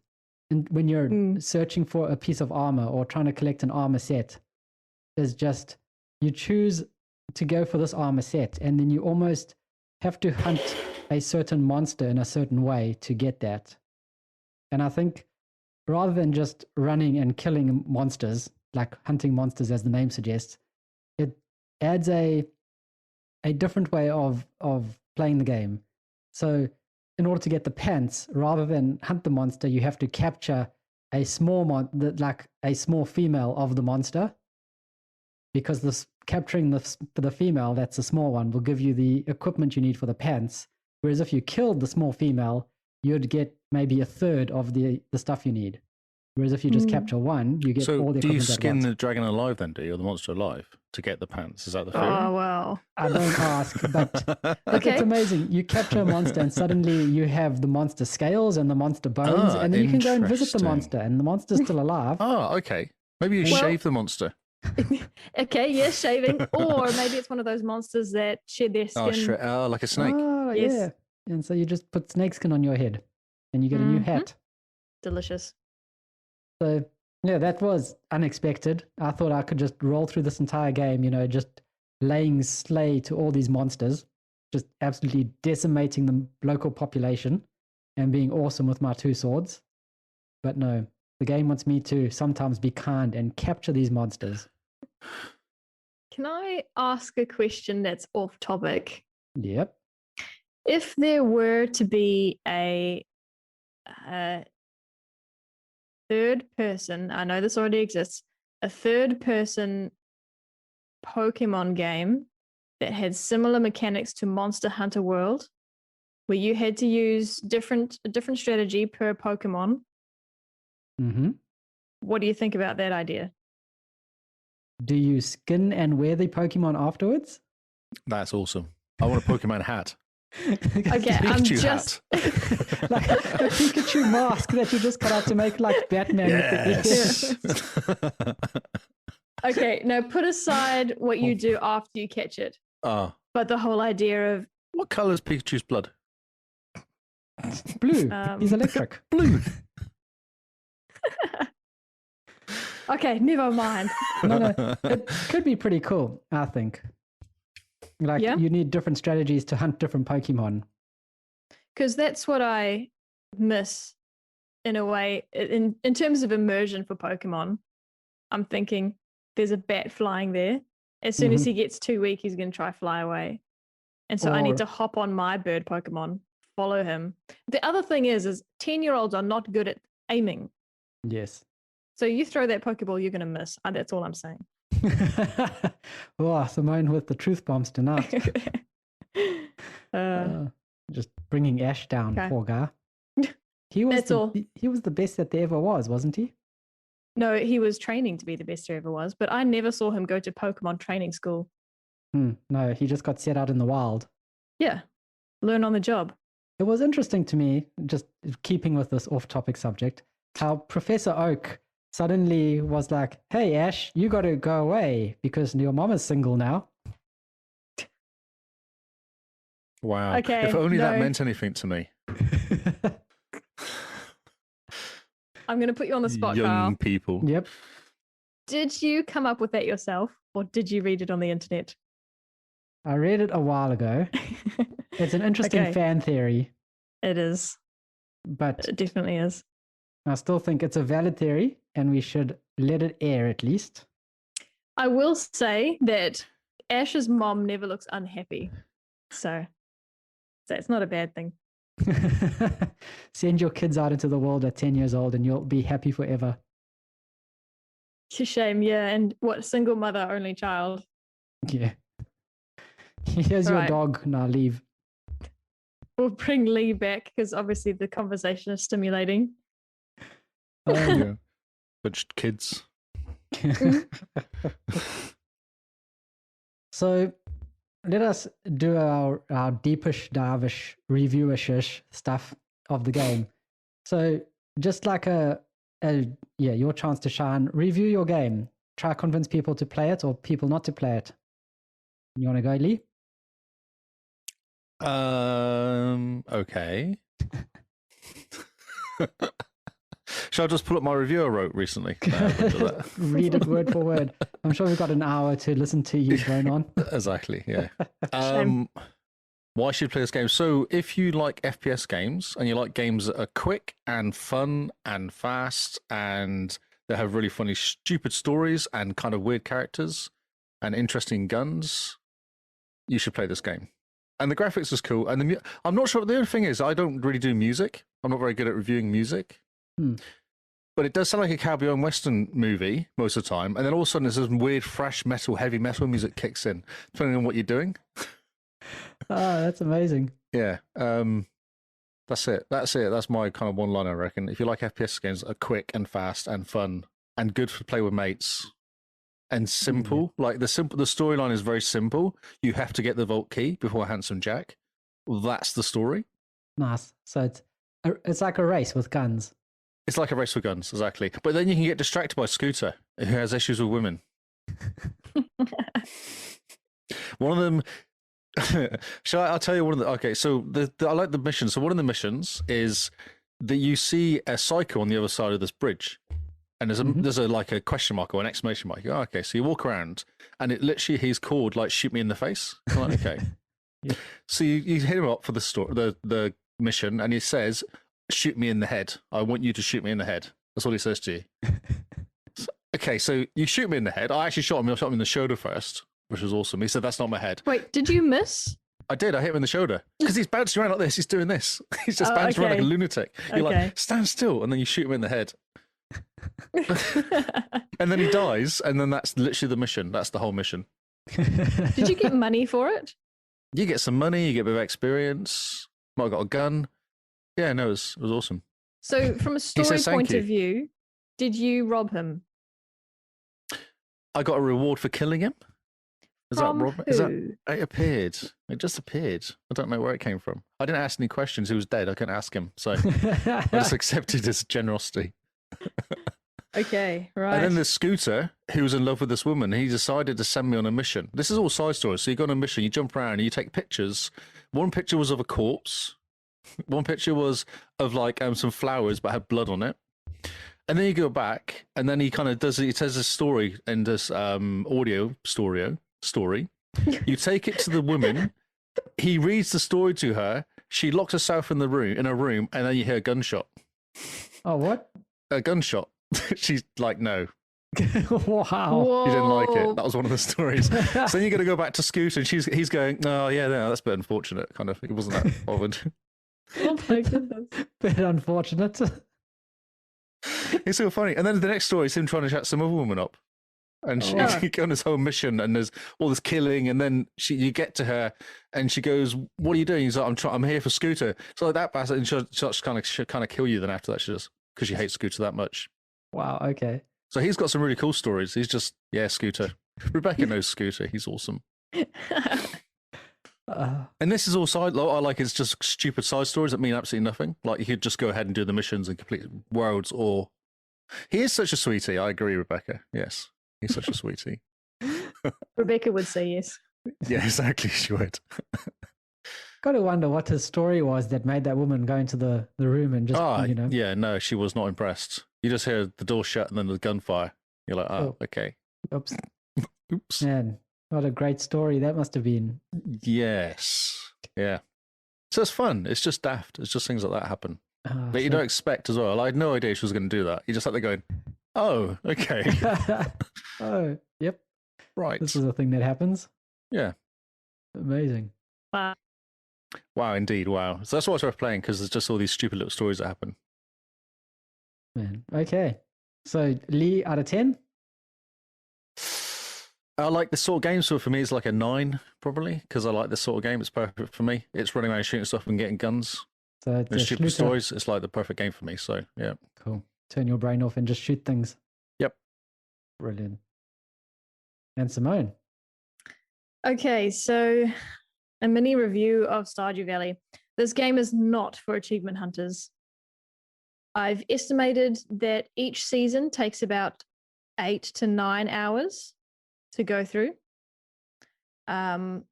And when you're searching for a piece of armor or trying to collect an armor set, is just you choose to go for this armor set and then you almost have to hunt a certain monster in a certain way to get that. And I think rather than just running and killing monsters, like hunting monsters as the name suggests, it adds a different way of playing the game. So in order to get the pants, rather than hunt the monster, you have to capture a small like a small female of the monster, because this capturing the female, that's a small one, will give you the equipment you need for the pants. Whereas if you killed the small female, you'd get maybe a third of the stuff you need. Whereas if you just capture one, you get all the equipment. So do you at skin once. the dragon alive then, do you, or the monster alive to get the pants? Is that the theory? Oh, wow. I don't ask, but Okay. it's amazing. You capture a monster and suddenly you have the monster scales and the monster bones, and then you can go and visit the interesting. monster and the monster's still alive. Oh, okay. Maybe you Well- shave the monster. Okay, yes, shaving. Or maybe it's one of those monsters that shed their skin. Oh, like a snake. Oh, Yes. yeah. And so you just put snakeskin on your head and you get a new Mhm. hat. Delicious. So, yeah, that was unexpected. I thought I could just roll through this entire game, just laying slay to all these monsters, just absolutely decimating the local population and being awesome with my 2 swords. But no, the game wants me to sometimes be kind and capture these monsters. Can I ask a question that's off topic? Yep. If there were to be a third person, I know this already exists, a third person Pokemon game that had similar mechanics to Monster Hunter World, where you had to use a different strategy per Pokemon, Mm-hmm. what do you think about that idea? Do you skin and wear the Pokemon afterwards? That's awesome. I want a Pokemon hat. Okay, I'm Pikachu just Like a Pikachu mask that you just cut out to make like Batman Yes. with the okay. Now put aside what you do after you catch it, Ah, but the whole idea of what colour is Pikachu's blood? blue. Um, He's electric. Blue. okay, never mind. No, it could be pretty cool, I think. Like Yeah. you need different strategies to hunt different Pokemon. Because that's what I miss in a way in terms of immersion for Pokemon. I'm thinking there's a bat flying there. As soon as he gets too weak, he's going to try fly away. And so I Or- need to hop on my bird Pokemon, follow him. The other thing is 10-year-olds are not good at aiming. Yes. So you throw that Pokeball, you're going to miss. That's all I'm saying. Oh, Simone with the truth bombs tonight. Just bringing Ash down, Okay. poor guy. He was That's all. He was the best that there ever was, wasn't he? No, he was training to be the best there ever was, but I never saw him go to Pokemon training school. No, he just got set out in the wild. Yeah, learn on the job. It was interesting to me, just keeping with this off-topic subject, how Professor Oak suddenly was like, "Hey, Ash, you got to go away because your mom is single now." Wow. Okay, If only that no. meant anything to me. I'm going to put you on the spot, Young Kyle. people. Yep. Did you come up with that yourself or did you read it on the internet? I read it a while ago. It's an interesting Okay. fan theory, It is. but It definitely is. I still think it's a valid theory and we should let it air at least. I will say that Ash's mom never looks unhappy. So it's not a bad thing. Send your kids out into the world at 10 years old and you'll be happy forever. It's a shame, yeah. And what, single mother, only child? Yeah. Here's your Right. dog. Now leave. We'll bring Lee back because obviously the conversation is stimulating. Yeah. But just kids. So let us do our deepish, divish, reviewish stuff of the game. So just like your chance to shine, review your game. Try convince people to play it or people not to play it. You want to go, Lee? Okay. Shall I just pull up my review I wrote recently? No, I won't do that. Read it word for word. I'm sure we've got an hour to listen to you drone on. Exactly, yeah. Shame. Why should you play this game? So if you like FPS games and you like games that are quick and fun and fast and they have really funny, stupid stories and kind of weird characters and interesting guns, you should play this game. And the graphics is cool. And I'm not sure. The only thing is, I don't really do music. I'm not very good at reviewing music. But it does sound like a cowboy and western movie most of the time. And then all of a sudden, there's this weird, thrash metal, heavy metal music kicks in, depending on what you're doing. Oh, that's amazing. Yeah. That's it. That's my kind of one line, I reckon. If you like FPS games that are quick and fast and fun and good to play with mates and simple, like the storyline is very simple. You have to get the vault key before Handsome Jack. Well, that's the story. Nice. So it's like a race with guns. It's like a race with guns, exactly. But then you can get distracted by Scooter, who has issues with women. One of them. I'll tell you one of the. Okay, so I like the mission. So one of the missions is that you see a cycle on the other side of this bridge, and there's a like a question mark or an exclamation mark. Oh, okay, so you walk around, and it literally he's called like "shoot me in the face." I'm like, okay, Yeah. So you hit him up for the mission, and he says, "Shoot me in the head. I want you to shoot me in the head." That's what he says to you. Okay, so you shoot me in the head. I actually shot him in the shoulder first, which was awesome. He said, "That's not my head." Wait, did you miss? I did. I hit him in the shoulder because he's bouncing around like this. He's doing this. He's just bouncing around like a lunatic. You're like, stand still, and then you shoot him in the head. And then he dies, and then that's literally the mission. That's the whole mission. Did you get money for it? You get some money. You get a bit of experience. Might have got a gun. Yeah, no, it was awesome. So, from a story point of view, did you rob him? I got a reward for killing him. Is from that Rob? who? Is that it appeared? It just appeared. I don't know where it came from. I didn't ask any questions. He was dead. I couldn't ask him, so I just accepted his generosity. Okay, right. And then the Scooter, who was in love with this woman, he decided to send me on a mission. This is all side stories. So you go on a mission, you jump around, and you take pictures. One picture was of a corpse. One picture was of like some flowers, but had blood on it. And then you go back, and then he kind of does. He tells a story in this audio story. You take it to the woman. He reads the story to her. She locks herself in a room, and then you hear a gunshot. Oh, what? A gunshot. She's like, no. Wow. Whoa. He didn't like it. That was one of the stories. So then you got to go back to Scooter, and he's going, oh yeah, no, that's a bit unfortunate. Kind of, he wasn't that bothered. Oh my goodness. Bit unfortunate. It's so funny. And then the next story is him trying to chat some other woman up. And she on this whole mission, and there's all this killing, and then you get to her, and she goes, "What are you doing?" He's like, "I'm here for Scooter." So like that bastard, and she'll kind of kill you. Then after that, she does, because she hates Scooter that much. Wow. Okay. So he's got some really cool stories. He's just Scooter. Rebecca knows Scooter. He's awesome. And this is all side. I like it's just stupid side stories that mean absolutely nothing. Like you could just go ahead and do the missions and complete worlds. Or he is such a sweetie. I agree, Rebecca. Yes. He's such a sweetie. Rebecca would say yes. Yeah, exactly. She would. Got to wonder what his story was that made that woman go into the room and just, Yeah, no, she was not impressed. You just hear the door shut and then the gunfire. You're like, okay. Oops. Oops. Man, what a great story that must have been. Yes. Yeah. So it's fun. It's just daft. It's just things like that happen. But you don't expect as well. I had no idea she was going to do that. You just like they're going, oh, okay. Oh, yep. Right. This is a thing that happens. Yeah. Amazing. Wow, indeed. Wow. So that's why it's worth playing, because there's just all these stupid little stories that happen. Man. Okay. So, Lee, out of 10? I like this sort of game. So for me, it's like a 9, probably, because I like this sort of game. It's perfect for me. It's running around shooting stuff and getting guns. So and stupid stories. It's like the perfect game for me. So, yeah. Cool. Turn your brain off and just shoot things. Yep. Brilliant. And Simone? Okay, so a mini review of Stardew Valley. This game is not for achievement hunters. I've estimated that each season takes about 8 to 9 hours to go through. And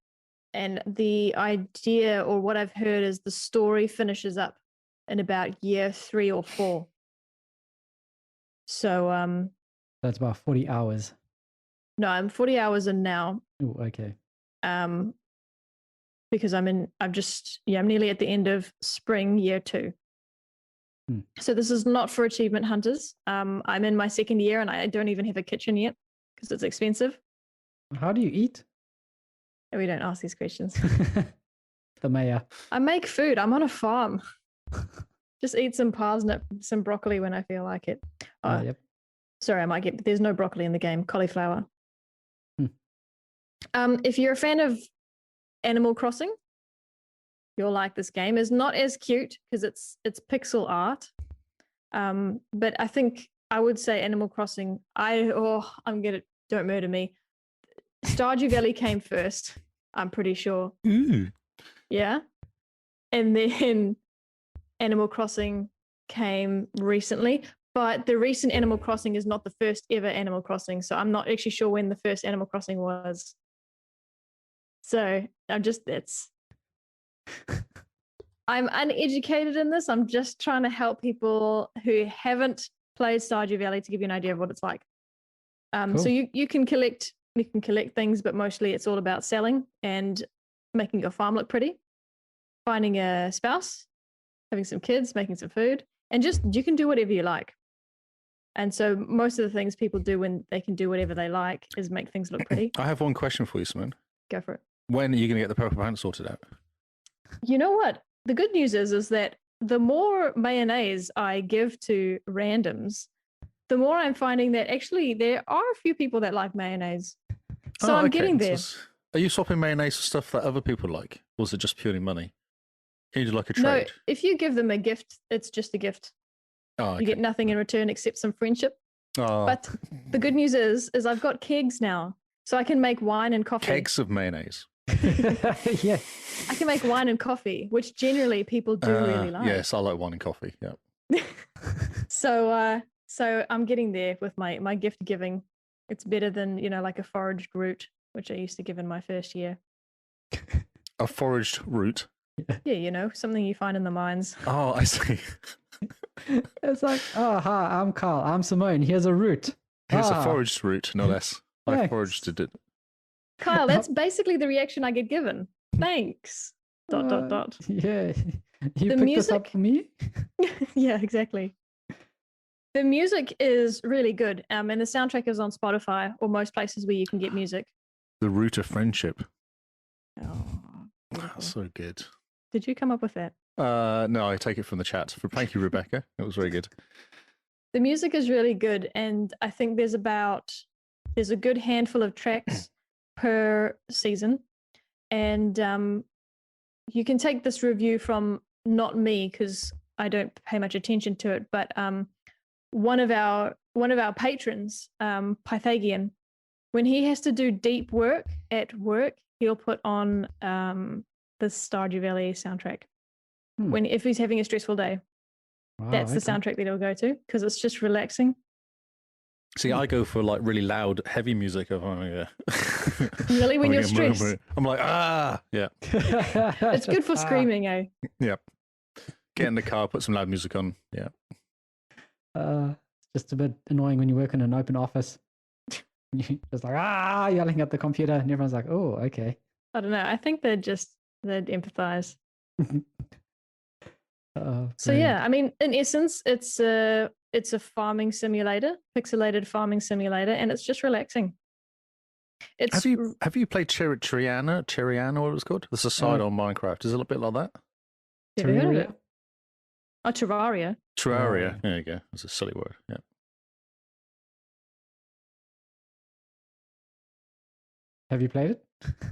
the idea, or what I've heard, is the story finishes up in about year 3 or 4. So that's about 40 hours. No, I'm 40 hours in now. Oh, okay. because I'm nearly at the end of spring year 2. So this is not for achievement hunters. I'm in my 2nd year and I don't even have a kitchen yet because it's expensive. How do you eat? We don't ask these questions. The mayor. I make food. I'm on a farm. Just eat some parsnip, some broccoli when I feel like it. Yep. Sorry, there's no broccoli in the game, cauliflower. If you're a fan of Animal Crossing, you'll like this game. It's not as cute because it's pixel art. But I think I would say Animal Crossing, don't murder me. Stardew Valley came first, I'm pretty sure. Ooh. Yeah. And then Animal Crossing came recently, but the recent Animal Crossing is not the first ever Animal Crossing. So I'm not actually sure when the first Animal Crossing was. So I'm uneducated in this. I'm just trying to help people who haven't played Stardew Valley to give you an idea of what it's like. Cool. So you can collect things, but mostly it's all about selling and making your farm look pretty, finding a spouse, having some kids, making some food, and just you can do whatever you like. And so most of the things people do when they can do whatever they like is make things look pretty. I have one question for you, Simone. Go for it. When are you going to get the purple pants sorted out? You know what? The good news is that the more mayonnaise I give to randoms, the more I'm finding that actually there are a few people that like mayonnaise. So I'm getting there. Are you swapping mayonnaise for stuff that other people like? Or is it just purely money? Can you do like a trade? No, if you give them a gift, it's just a gift. Oh, okay. You get nothing in return except some friendship. Oh. But the good news is I've got kegs now. So I can make wine and coffee. Kegs of mayonnaise. Yeah. I can make wine and coffee, which generally people do really like. Yes, I like wine and coffee. Yeah. So I'm getting there with my gift giving. It's better than, like a foraged root, which I used to give in my first year. A foraged root? Yeah, something you find in the mines. Oh, I see. It's like, oh, hi, I'm Carl. I'm Simone. Here's a root. Here's a foraged root, no less. I Thanks. foraged it. Kyle, that's basically the reaction I get given. Thanks. ... Yeah. You The picked this up music- for me? Yeah, exactly. The music is really good. And the soundtrack is on Spotify or most places where you can get music. The root of friendship. Oh, That's so good. did you come up with that? No, I take it from the chat. Thank you, Rebecca. It was very good. The music is really good, and I think there's a good handful of tracks per season, and you can take this review from not me because I don't pay much attention to it, but one of our patrons, Pythagorean, when he has to do deep work at work, he'll put on the Stardew Valley soundtrack. If he's having a stressful day, that's the soundtrack that he'll go to because it's just relaxing. See, I go for like really loud, heavy music. Really, when you're stressed, I'm like, yeah. It's good for screaming, eh? Yeah. Get in the car, put some loud music on. Yeah. It's just a bit annoying when you work in an open office. You're just like, yelling at the computer, and everyone's like, oh, okay. I don't know. I think they'd empathize. So yeah, I mean, in essence, it's a farming simulator, pixelated farming simulator, and it's just relaxing. Have you played Cheriana, what it was called? There's a side on Minecraft. Is it a bit like that? Have you heard of it? Oh, Terraria. Terraria. There you go. It's a silly word. Yeah. Have you played it?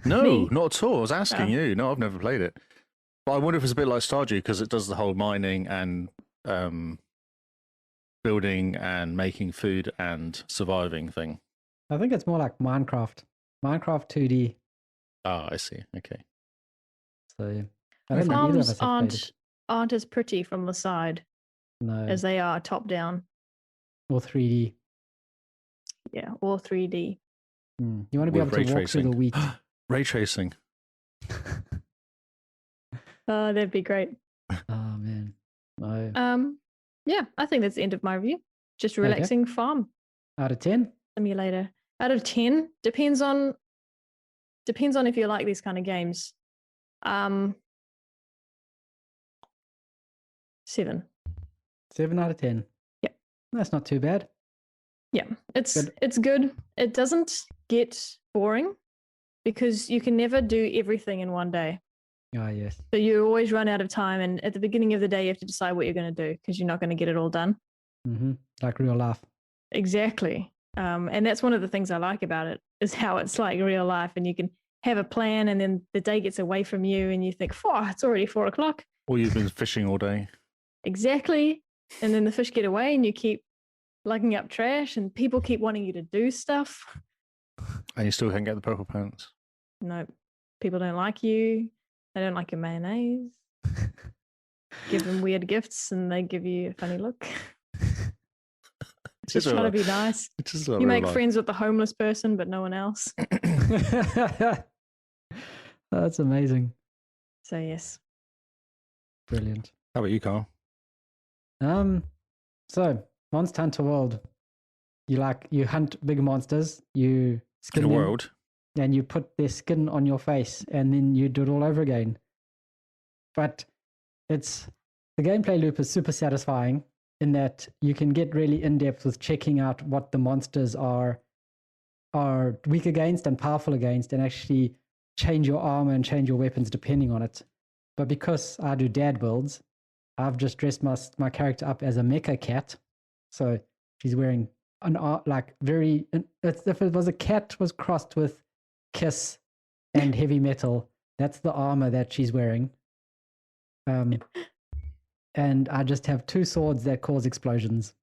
No, not at all. I was asking you. No, I've never played it. But I wonder if it's a bit like Stardew because it does the whole mining and building and making food and surviving thing. I think it's more like Minecraft. Minecraft 2D. Oh, I see. Okay. So I don't know either of us have played it. Aren't as pretty from the side as they are top down. Or 3D. Yeah, or 3D. You want to be able to walk through the wheat. Ray tracing. Oh, that'd be great. Oh man. No. Yeah, I think that's the end of my review. Just a relaxing farm. Out of 10? Simulator. Out of 10? Depends on if you like these kind of games. 7. 7 out of 10. Yeah. That's not too bad. Yeah, it's Good. good. It doesn't get boring because you can never do everything in one day. Ah, yes. So you always run out of time, and at the beginning of the day, you have to decide what you're going to do because you're not going to get it all done. Mm-hmm. Like real life. Exactly. And that's one of the things I like about it is how it's like real life, and you can have a plan, and then the day gets away from you, and you think, "Oh, it's already 4 o'clock." Or you've been fishing all day. Exactly. And then the fish get away, and you keep lugging up trash, and people keep wanting you to do stuff. And you still can't get the purple pants. No, people don't like you. They don't like your mayonnaise. Give them weird gifts, and they give you a funny look. Just trying to be nice. You make friends with the homeless person, but no one else. That's amazing. So yes. Brilliant. How about you, Carl? So Monster Hunter World. You hunt big monsters, you skin in a them, world. And you put their skin on your face, and then you do it all over again. But the gameplay loop is super satisfying in that you can get really in depth with checking out what the monsters are weak against and powerful against, and actually change your armor and change your weapons depending on it. But because I do dad builds, I've just dressed my character up as a mecha cat. So she's wearing if it was a cat was crossed with Kiss and heavy metal, that's the armor that she's wearing. And I just have 2 swords that cause explosions.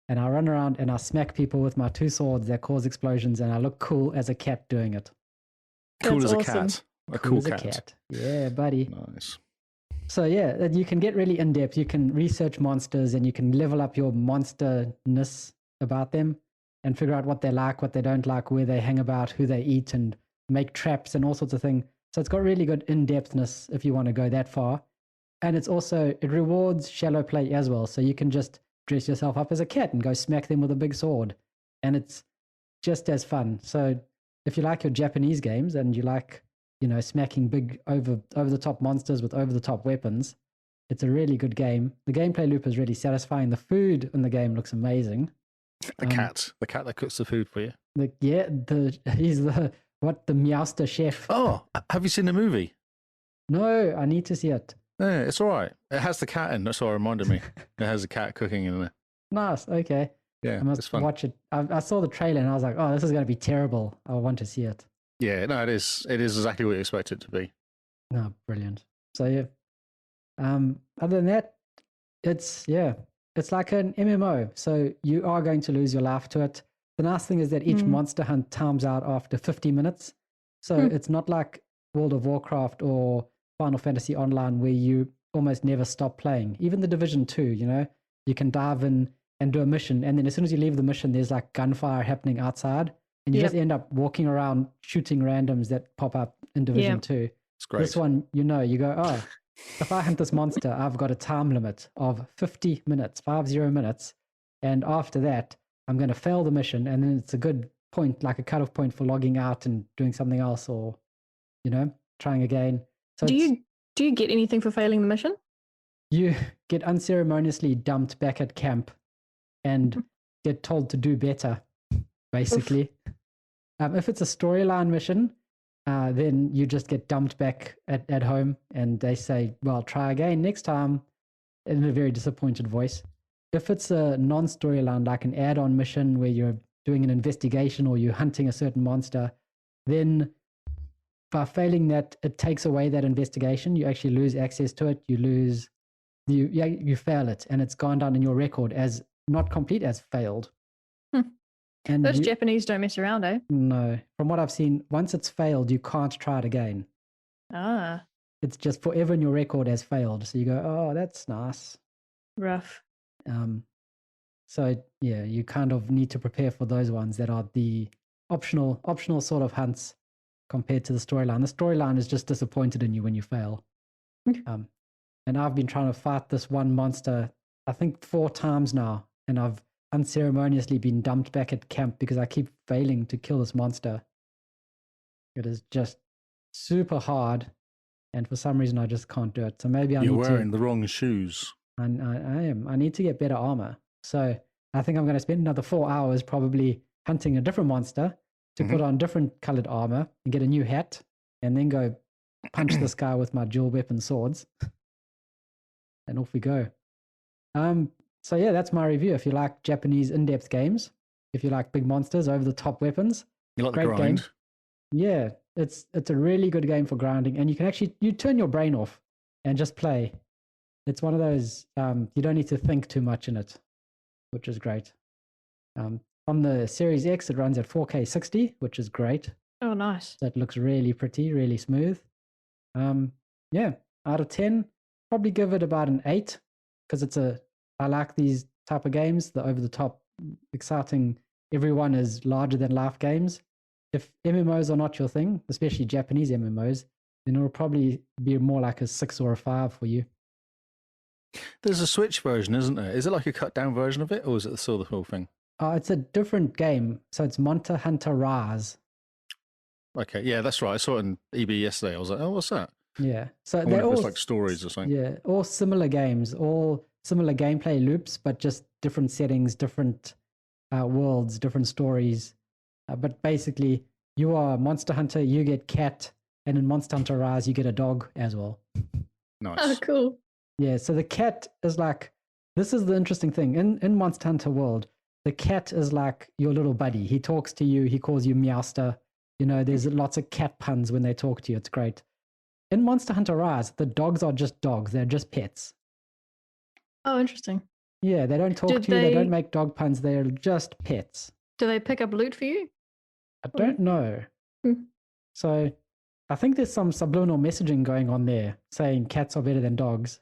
And I run around and I smack people with my 2 swords that cause explosions, and I look cool as a cat doing it. Cool That's as a awesome. cat. A cool cat. A cat. Yeah, buddy. Nice. So yeah, you can get really in depth. You can research monsters, and you can level up your monsterness about them and figure out what they like, what they don't like, where they hang about, who they eat, and make traps and all sorts of things. So it's got really good in-depthness if you want to go that far. And it rewards shallow play as well. So you can just dress yourself up as a cat and go smack them with a big sword. And it's just as fun. So if you like your Japanese games and you like, smacking big over the top monsters with over the top weapons, it's a really good game. The gameplay loop is really satisfying. The food in the game looks amazing. The cat that cooks the food for you. He's the Meowster chef. Oh, have you seen the movie? No, I need to see it. Yeah, it's all right. It has the cat in. That's what reminded me. It has a cat cooking in there. Nice. Okay. Yeah, I must watch it. I saw the trailer and I was like, oh, this is going to be terrible. I want to see it. Yeah, no, it is. It is exactly what you expect it to be. No, brilliant. So yeah. Other than that, it's like an MMO. So you are going to lose your life to it. The nice thing is that each monster hunt times out after 50 minutes. So it's not like World of Warcraft or Final Fantasy Online where you almost never stop playing. Even the Division 2, you can dive in and do a mission, and then as soon as you leave the mission, there's like gunfire happening outside, and you just end up walking around shooting randoms that pop up in Division 2. It's great. This one, you go, oh, if I hunt this monster, I've got a time limit of 50 minutes, 50 minutes, and after that, I'm going to fail the mission, and then it's a good point, like a cutoff point for logging out and doing something else, or trying again. So do you get anything for failing the mission? You get unceremoniously dumped back at camp and get told to do better, basically. If it's a storyline mission, then you just get dumped back at home, and they say, well, try again next time, in a very disappointed voice. If it's a non-storyline, like an add-on mission where you're doing an investigation or you're hunting a certain monster, then by failing that, it takes away that investigation. You actually lose access to it. You fail it, and it's gone down in your record as not complete, as failed. And those Japanese don't mess around, eh? No. From what I've seen, once it's failed, you can't try it again. Ah. It's just forever in your record as failed. So you go, oh, that's nice. Rough. So yeah, you kind of need to prepare for those ones that are the optional sort of hunts compared to the storyline. The storyline is just disappointed in you when you fail. And I've been trying to fight this one monster, I think 4 times now, and I've unceremoniously been dumped back at camp because I keep failing to kill this monster. It is just super hard, and for some reason I just can't do it. So maybe You're wearing the wrong shoes. I am. I need to get better armor. So I think I'm going to spend another 4 hours probably hunting a different monster to put on different colored armor and get a new hat, and then go punch this guy with my dual weapon swords, and off we go. So yeah, that's my review. If you like Japanese in-depth games, if you like big monsters, over-the-top weapons, you like great the grind. Game. Yeah, it's a really good game for grinding, and you can actually turn your brain off and just play. It's one of those you don't need to think too much in it, which is great. On the Series X, it runs at 4K 60, which is great. Oh, nice. So it looks really pretty, really smooth. Yeah, out of 10, probably give it about an 8, because I like these type of games, the over-the-top, exciting, everyone is larger than life games. If MMOs are not your thing, especially Japanese MMOs, then it'll probably be more like a 6 or a 5 for you. There's a Switch version, isn't there? Is it like a cut-down version of it, or is it still the whole thing? It's a different game. So it's Monster Hunter Rise. Okay, yeah, that's right. I saw it in EB yesterday. I was like, oh, what's that? Yeah. So they're all like stories or something. Yeah, all similar games, all similar gameplay loops, but just different settings, different worlds, different stories. But basically, you are a Monster Hunter, you get cat, and in Monster Hunter Rise, you get a dog as well. Nice. Oh, cool. Yeah, so the cat is like, this is the interesting thing. In Monster Hunter World, the cat is like your little buddy. He talks to you, he calls you Meowster. You know, there's lots of cat puns when they talk to you. It's great. In Monster Hunter Rise, the dogs are just dogs. They're just pets. Oh, interesting. Yeah, they don't talk to you. They don't make dog puns. They're just pets. Do they pick up loot for you? I don't know. So I think there's some subliminal messaging going on there saying cats are better than dogs.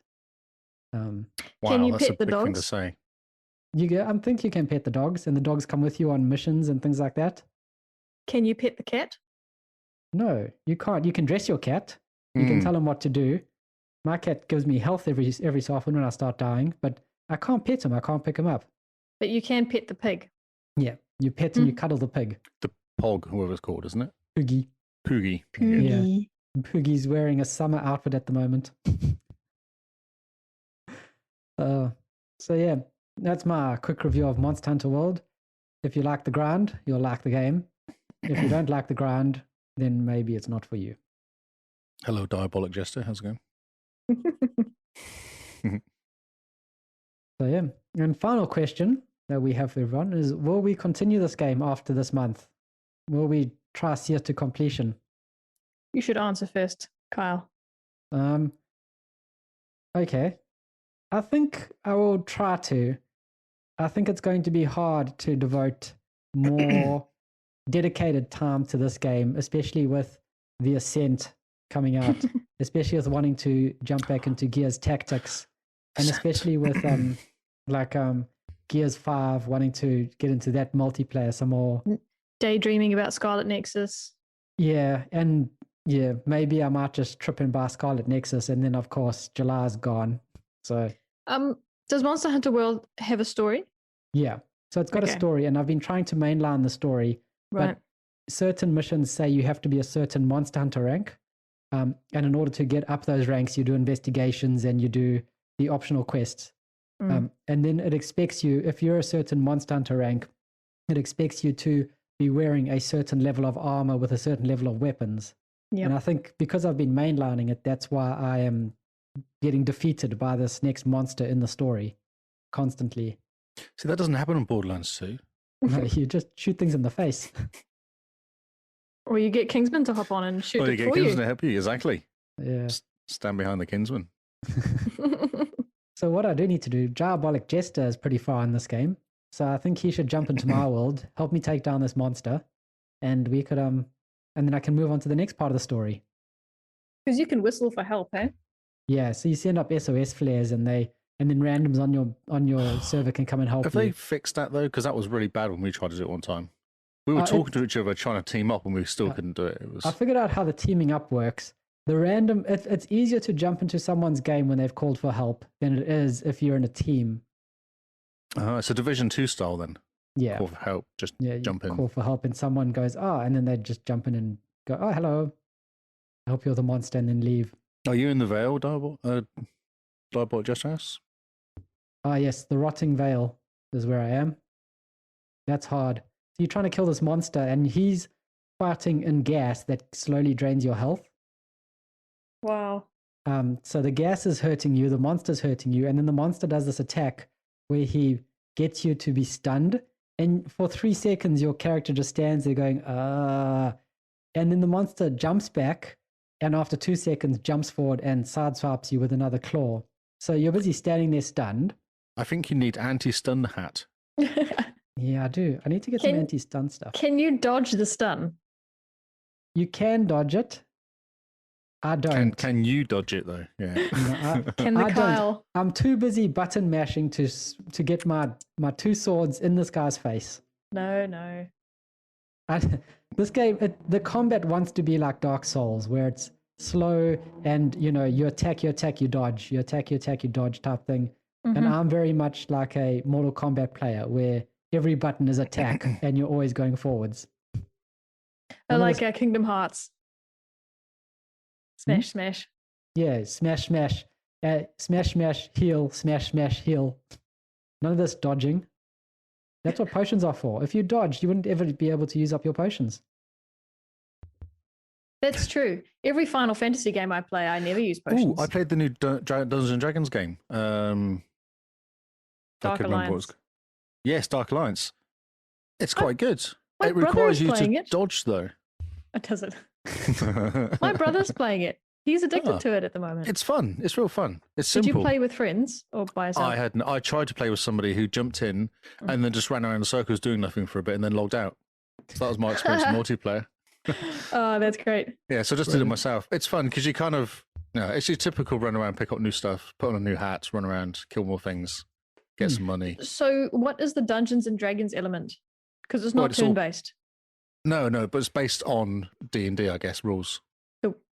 Wow, can you that's pet a the big thing dogs? to say. I think you can pet the dogs, and the dogs come with you on missions and things like that. Can you pet the cat? No, you can't. You can dress your cat. You can tell him what to do. My cat gives me health every so often when I start dying, but I can't pet him. I can't pick him up. But you can pet the pig. Yeah, you pet and you cuddle the pig. The pog, whoever it's called, isn't it? Poogie. Poogie. Poogie. Yeah. Poogie's wearing a summer outfit at the moment. So yeah, that's my quick review of Monster Hunter World. If you like the grind, you'll like the game. If you don't like the grind, then maybe it's not for you. Hello, Diabolic Jester. How's it going? So yeah, and final question that we have for everyone is, will we continue this game after this month? Will we try see it to completion? You should answer first, Kyle. Okay. I think I will try to. I think it's going to be hard to devote more dedicated time to this game, especially with the Ascent coming out, especially with wanting to jump back into Gears Tactics, and especially with Gears 5 wanting to get into that multiplayer some more. Daydreaming about Scarlet Nexus. Yeah, and yeah, maybe I might just trip and buy Scarlet Nexus, and then of course July's gone. So does Monster Hunter World have a story? Yeah, so it's got a story, and I've been trying to mainline the story, right. But certain missions say you have to be a certain Monster Hunter rank, and in order to get up those ranks, you do investigations and you do the optional quests, and then it expects you, if you're a certain Monster Hunter rank, it expects you to be wearing a certain level of armor with a certain level of weapons. Yep. And I think because I've been mainlining it, that's why I am getting defeated by this next monster in the story constantly. See, that doesn't happen in Borderlands 2. No, you just shoot things in the face. Or you get Kingsman to hop on and shoot it for you. Or you get Kingsman to help you, exactly. Yeah. Stand behind the Kingsman. So what I do need to do, Diabolic Jester is pretty far in this game. So I think he should jump into my world, help me take down this monster, and we could and then I can move on to the next part of the story. Because you can whistle for help, eh? Yeah, so you send up SOS flares and then randoms on your server can come and help you. Have they fixed that though? Because that was really bad when we tried to do it one time. We were talking to each other trying to team up and we still couldn't do it. I figured out how the teaming up works. The random, it's easier to jump into someone's game when they've called for help than it is if you're in a team. It's a Division 2 style then. Yeah. Call for help, just jump in. Call for help and someone goes, and then they just jump in and go, oh, hello. I hope you're the monster, and then leave. Are you in the Vale, Diabolic Just House? Ah, yes, the Rotting Vale is where I am. That's hard. So you're trying to kill this monster, and he's fighting in gas that slowly drains your health. Wow. So the gas is hurting you, the monster's hurting you, and then the monster does this attack where he gets you to be stunned, and for 3 seconds your character just stands there going, and then the monster jumps back, and after 2 seconds jumps forward and sideswipes you with another claw. So you're busy standing there stunned. I think you need anti-stun hat. Yeah, I do. I need to get some anti-stun stuff. Can you dodge the stun? You can dodge it. I don't. Can you dodge it though? Yeah. No, Can the Kyle? I'm too busy button mashing to get my 2 swords in this guy's face. No. This game, the combat wants to be like Dark Souls, where it's slow and you attack, you dodge, you attack, you dodge type thing. Mm-hmm. And I'm very much like a Mortal Kombat player, where every button is attack and you're always going forwards. I like Kingdom Hearts. Smash. Yeah, smash, heal, smash, heal. None of this dodging. That's what potions are for. If you dodged, you wouldn't ever be able to use up your potions. That's true. Every Final Fantasy game I play, I never use potions. I played the new Dungeons and Dragons game. Dark Alliance. Yes, Dark Alliance. It's quite good. It requires you to dodge, though. It doesn't. My brother's playing it. He's addicted to it at the moment. It's fun. It's real fun. It's simple. Did you play with friends or by yourself? I tried to play with somebody who jumped in and then just ran around in circles doing nothing for a bit and then logged out. So that was my experience in multiplayer. Oh, that's great. Yeah, so I just did it myself. It's fun because you kind of, it's your typical run around, pick up new stuff, put on a new hat, run around, kill more things, get some money. So what is the Dungeons and Dragons element? Because it's not turn-based. No, but it's based on D&D, I guess, rules.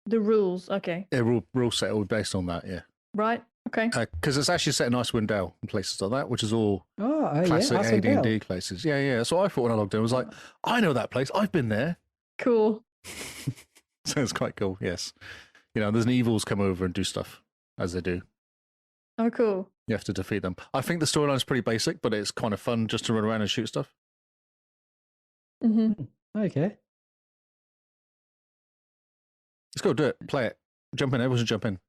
The rules, okay. Yeah, rule set will be based on that, yeah. Right, okay. Because it's actually set in Icewind Dale and places like that, which is all classic AD&D places. Yeah. So I thought when I logged in, I was like, I know that place. I've been there. Cool. So it's quite cool, yes. There's an evils come over and do stuff, as they do. Oh, cool. You have to defeat them. I think the storyline's pretty basic, but it's kind of fun just to run around and shoot stuff. Mm-hmm. Okay. Let's go do it. Play it. Jump in. Everyone should jump in.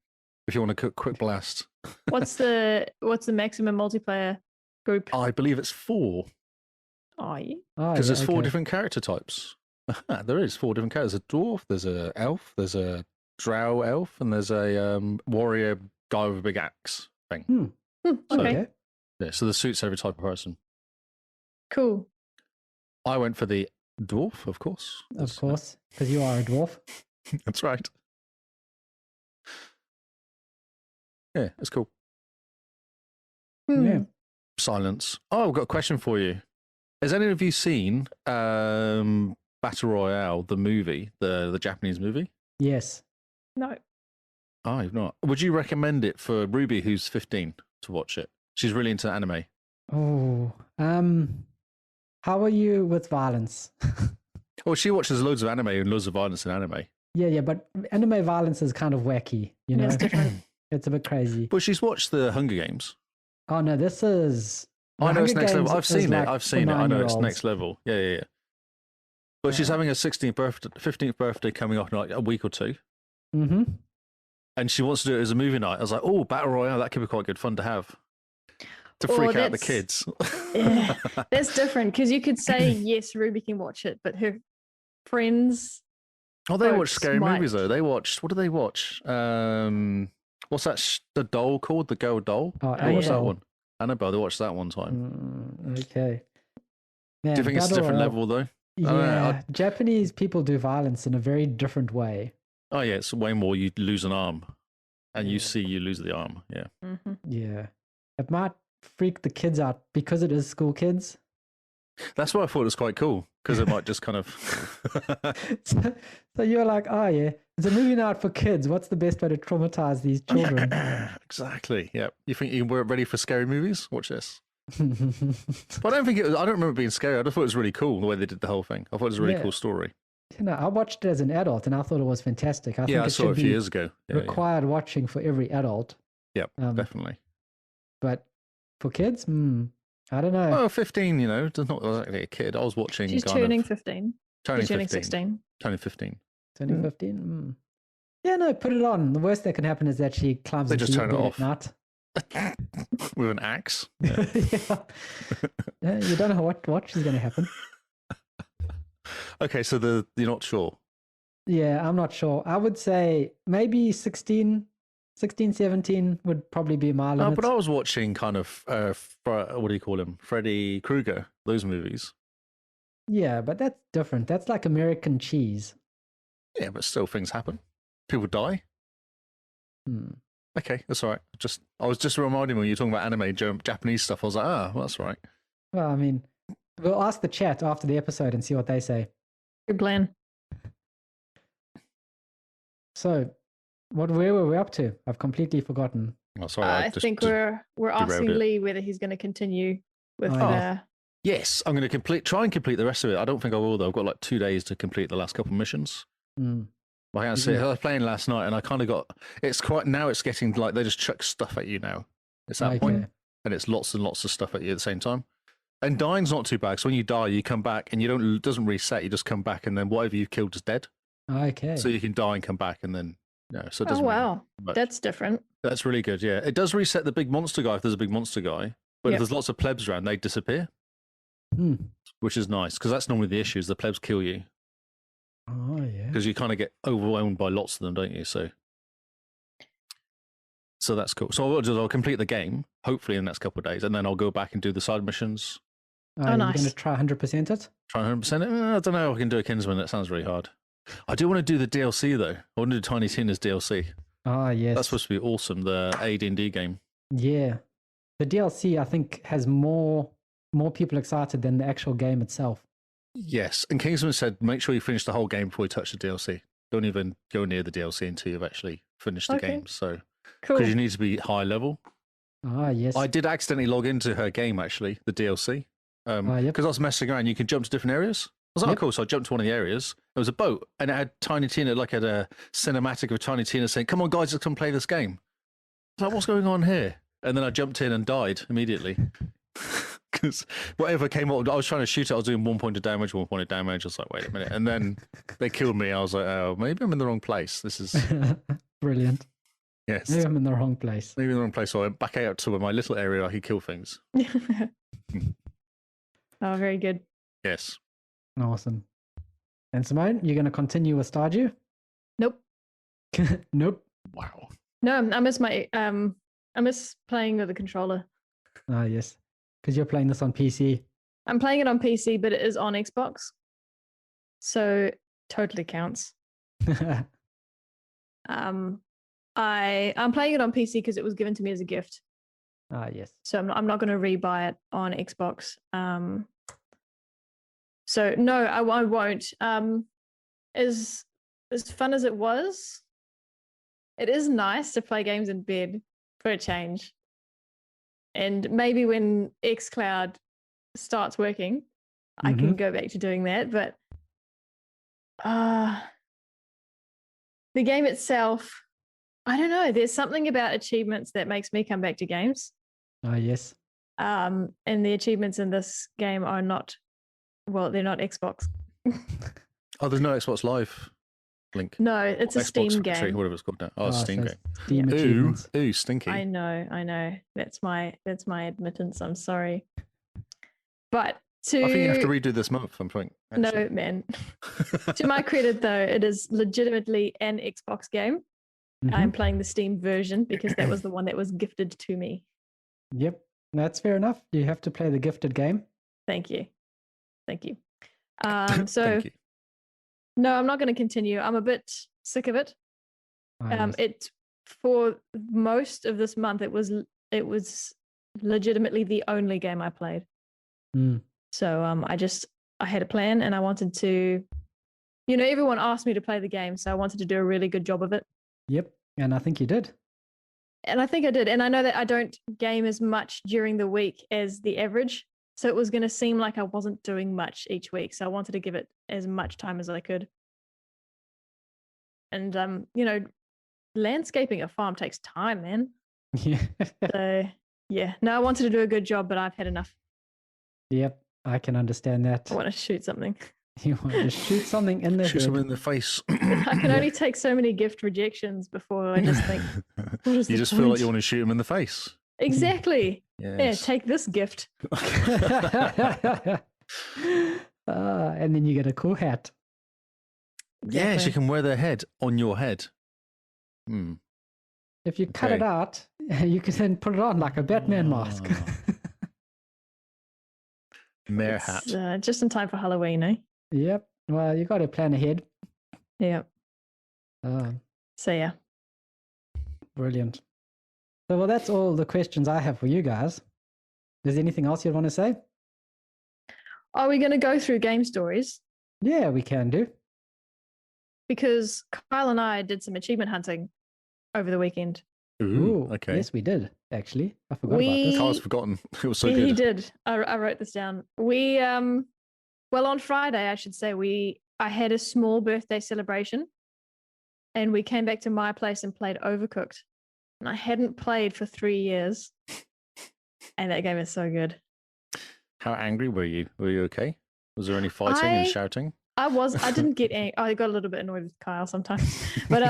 If you want a quick blast. What's the maximum multiplayer group? I believe it's 4. Oh, yeah. Because there's 4 different character types. There is 4 different characters. There's a dwarf, there's a elf, there's a drow elf, and there's a warrior guy with a big axe thing. Okay. Yeah, so the suits every type of person. Cool. I went for the dwarf, of course. Of course, because you are a dwarf. That's right. Yeah, it's cool. Yeah. Silence. Oh, I've got a question for you. Has any of you seen Battle Royale, the movie, the Japanese movie? Yes. No. I've not. Would you recommend it for Ruby, who's 15, to watch it? She's really into anime. Oh, how are you with violence? Well, she watches loads of anime and loads of violence in anime. Yeah, but anime violence is kind of wacky, It's different. It's a bit crazy. But she's watched the Hunger Games. Oh no, this is. I know it's next level. I've seen it. I know it's next level. Yeah. But she's having her 15th birthday coming up in like a week or 2. Mm-hmm. And she wants to do it as a movie night. I was like, oh, Battle Royale, that could be quite good fun to have. To freak out the kids. Yeah, that's different because you could say, yes, Ruby can watch it, but her friends. Oh, they watch scary movies though. They watched. What do they watch? What's that? The doll called the girl doll. Oh, they watched that one. Annabelle. They watched that one time. Okay. Man, do you think it's a different level though? Yeah, Japanese people do violence in a very different way. Oh yeah, it's way more. You lose an arm, and you lose the arm. Yeah. Mm-hmm. Yeah, it might freak the kids out because it is school kids. That's why I thought it was quite cool because it might just kind of. So you're like, oh yeah, it's a movie night for kids. What's the best way to traumatize these children? Exactly. Yeah. You think you weren't ready for scary movies? Watch this. But I don't think it was. I don't remember it being scary. I just thought it was really cool the way they did the whole thing. I thought it was a really cool story. I watched it as an adult and I thought it was fantastic. I think I it saw it should a few be years ago. required watching for every adult. Yeah, definitely. But for kids, I don't know. Well, 15, does not exactly a kid. I was watching. She's turning 15. Turning 16. Turning 15. Turning 15. Yeah, no, put it on. The worst that can happen is that she climbs They into just your turn it bed off. at night. With an axe. Yeah. You don't know what is going to happen. Okay, so you're not sure. Yeah, I'm not sure. I would say maybe 16, 17 would probably be my limit. But I was watching kind of, what do you call him? Freddy Krueger, those movies. Yeah, but that's different. That's like American cheese. Yeah, but still things happen. People die. Okay, that's all right. I was just reminding me when you were talking about anime, Japanese stuff. I was like, well, that's right. Well, I mean, we'll ask the chat after the episode and see what they say. Good plan. So, where were we up to? I've completely forgotten. Oh, sorry. I think we're asking Lee whether he's going to continue with Yes, I'm going to try and complete the rest of it. I don't think I will, though. I've got like 2 days to complete the last couple of missions. I can't see it. I was playing last night and I kind of got, now it's getting like they just chuck stuff at you now. It's that point. And it's lots and lots of stuff at you at the same time. And dying's not too bad. So when you die, you come back and it doesn't reset. You just come back and then whatever you've killed is dead. Okay. So you can die and come back and then, so it doesn't wow. That's different. That's really good. Yeah. It does reset the big monster guy if there's a big monster guy. But if there's lots of plebs around, they disappear. Which is nice because that's normally the issue is the plebs kill you. Oh, yeah. Because you kind of get overwhelmed by lots of them, don't you? So that's cool. So what I'll do is I'll complete the game, hopefully in the next couple of days, and then I'll go back and do the side missions. Nice. You're going to try 100% it? Try 100% it? I don't know if I can do a Kinsman. That sounds really hard. I do want to do the DLC, though. I want to do Tiny Tina's DLC. Ah, yes. That's supposed to be awesome, the AD&D game. Yeah. The DLC, I think, has more people excited than the actual game itself. Yes, and Kingsman said, make sure you finish the whole game before you touch the DLC. Don't even go near the DLC until you've actually finished the game. So, because you need to be high level. Ah, yes. I did accidentally log into her game, actually, the DLC. Because I was messing around, you can jump to different areas. I was like, oh, cool. So I jumped to one of the areas. There was a boat, and it had Tiny Tina, had a cinematic of Tiny Tina saying, come on, guys, let's come play this game. I was like, what's going on here? And then I jumped in and died immediately. Because whatever came up, I was trying to shoot it. I was doing 1 point of damage. I was like, wait a minute. And then they killed me. I was like, oh, maybe I'm in the wrong place. This is brilliant. Yes. Maybe I'm in the wrong place. Maybe in the wrong place. So I went back out to my little area I could kill things. Oh, very good. Yes. Awesome. And Simone, you're going to continue with Stardew? Nope. Nope. Wow. No, I miss playing with the controller. Ah, yes. Because you're playing this on PC. I'm playing it on PC, but it is on Xbox. So totally counts. I'm playing it on PC because it was given to me as a gift. Ah, yes. So I'm not going to rebuy it on Xbox. So no, I won't. As fun as it was, it is nice to play games in bed for a change. And maybe when xCloud starts working, I can go back to doing that. But the game itself, I don't know. There's something about achievements that makes me come back to games. Ah, yes. And the achievements in this game are not, well, they're not Xbox. Oh, there's no Xbox Live link. No, it's a Xbox Steam Factory, game. whatever it's called now. Oh, Steam game. Steam achievements. Ooh, stinky. I know. That's my admittance. I'm sorry. But I think you have to redo this month, I'm thinking. No, man. To my credit, though, it is legitimately an Xbox game. I'm playing the Steam version because that was the one that was gifted to me. Yep, that's fair enough. You have to play the gifted game. Thank you. Thank you. No, I'm not going to continue. I'm a bit sick of it. It for most of this month, it was legitimately the only game I played. So I had a plan and I wanted to, everyone asked me to play the game, so I wanted to do a really good job of it. Yep, and I think you did. And I think I did. And I know that I don't game as much during the week as the average. So it was going to seem like I wasn't doing much each week. So I wanted to give it as much time as I could. And, landscaping a farm takes time, man. Yeah. So, yeah. No, I wanted to do a good job, but I've had enough. Yep, I can understand that. I want to shoot something. You want to shoot something in the Shoot head. someone in the face. I can only take so many gift rejections before I just think, you just feel like you want to shoot him in the face. Exactly. Yes. Yeah, take this gift. And then you get a cool hat. Yes, Exactly. you can wear their head on your head. If you cut it Okay. out, you can then put it on like a Batman mask. Mare It's, hat. just in time for Halloween, eh? Yep. Well, you got to plan ahead. Yeah. So, yeah. Brilliant. So, well, that's all the questions I have for you guys. Is there anything else you'd want to say? Are we going to go through game stories? Yeah, we can do. Because Kyle and I did some achievement hunting over the weekend. Ooh, okay. Yes, we did, actually. I forgot about this. Carl's forgotten. It was so Yeah, good. he did. I wrote this down. We well, on Friday, I should say, I had a small birthday celebration, and we came back to my place and played Overcooked. And I hadn't played for 3 years, and that game is so good. How angry were you? Were you okay? Was there any fighting and shouting? I didn't get angry. I got a little bit annoyed with Kyle sometimes, but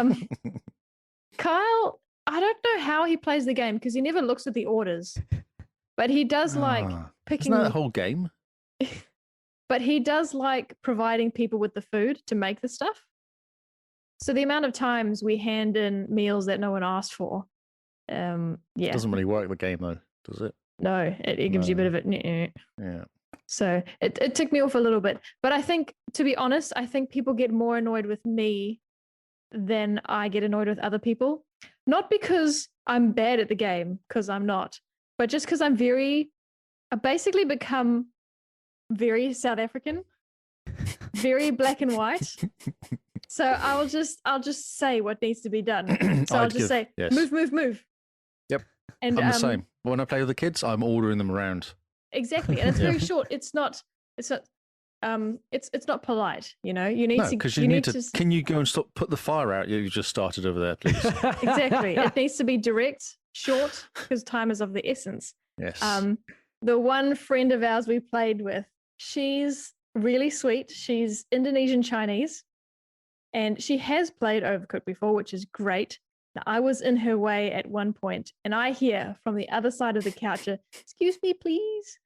Kyle, I don't know how he plays the game because he never looks at the orders, but he does like picking. Isn't that the whole game? But he does like providing people with the food to make the stuff. So the amount of times we hand in meals that no one asked for, yeah, It doesn't really work the game though, does it? no, it gives you a bit of it. Yeah. So it took me off a little bit. But I think, to be honest, I think people get more annoyed with me than I get annoyed with other people. Not because I'm bad at the game, because I'm not, but just because I basically become very South African, very black and white. So I'll just say what needs to be done. So I'll just say, yes. move. Yep. And I'm the same. When I play with the kids, I'm ordering them around. Exactly. And it's very short. It's not polite, you know. You need to because you need to can you go and put the fire out you just started over there, please? Exactly. It needs to be direct, short, because time is of the essence. Yes. The one friend of ours we played with, she's really sweet. She's Indonesian Chinese, and she has played Overcooked before, which is great. Now, I was in her way at one point, and I hear from the other side of the couch, "Excuse me, please."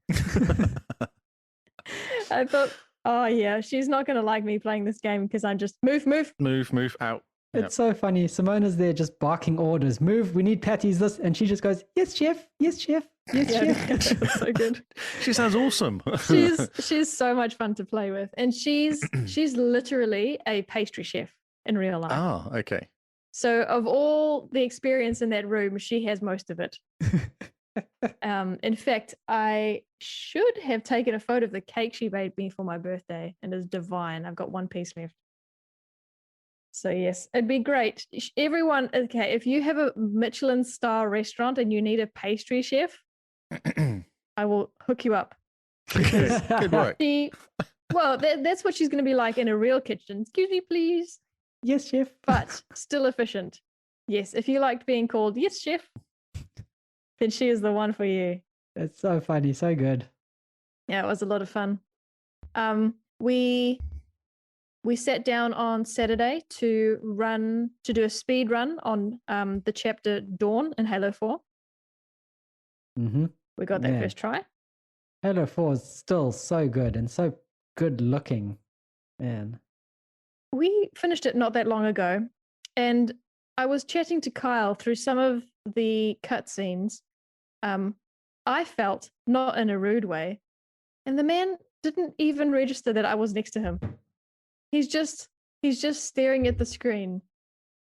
I thought, oh yeah, she's not going to like me playing this game because I'm just move out. It's so funny. Simone is there just barking orders. Move, we need patties, this. And she just goes, yes, chef. Yes, chef. Yes, chef. That's so good. She sounds awesome. She's so much fun to play with. And she's literally a pastry chef in real life. Oh, okay. So of all the experience in that room, she has most of it. In fact, I should have taken a photo of the cake she made me for my birthday, and it's divine. I've got one piece left. So yes, it'd be great. Everyone, okay, if you have a Michelin star restaurant and you need a pastry chef, I will hook you up. Good work. That's what she's going to be like in a real kitchen. Excuse me, please. Yes, chef. But still efficient. Yes, if you liked being called, yes, chef, then she is the one for you. It's so funny, so good. Yeah, it was a lot of fun. We sat down on Saturday to do a speed run on the chapter Dawn in Halo 4. Mm-hmm. We got that first try. Halo 4 is still so good and so good looking, man. We finished it not that long ago, and I was chatting to Kyle through some of the cutscenes. I felt, not in a rude way, and the man didn't even register that I was next to him. He's just staring at the screen,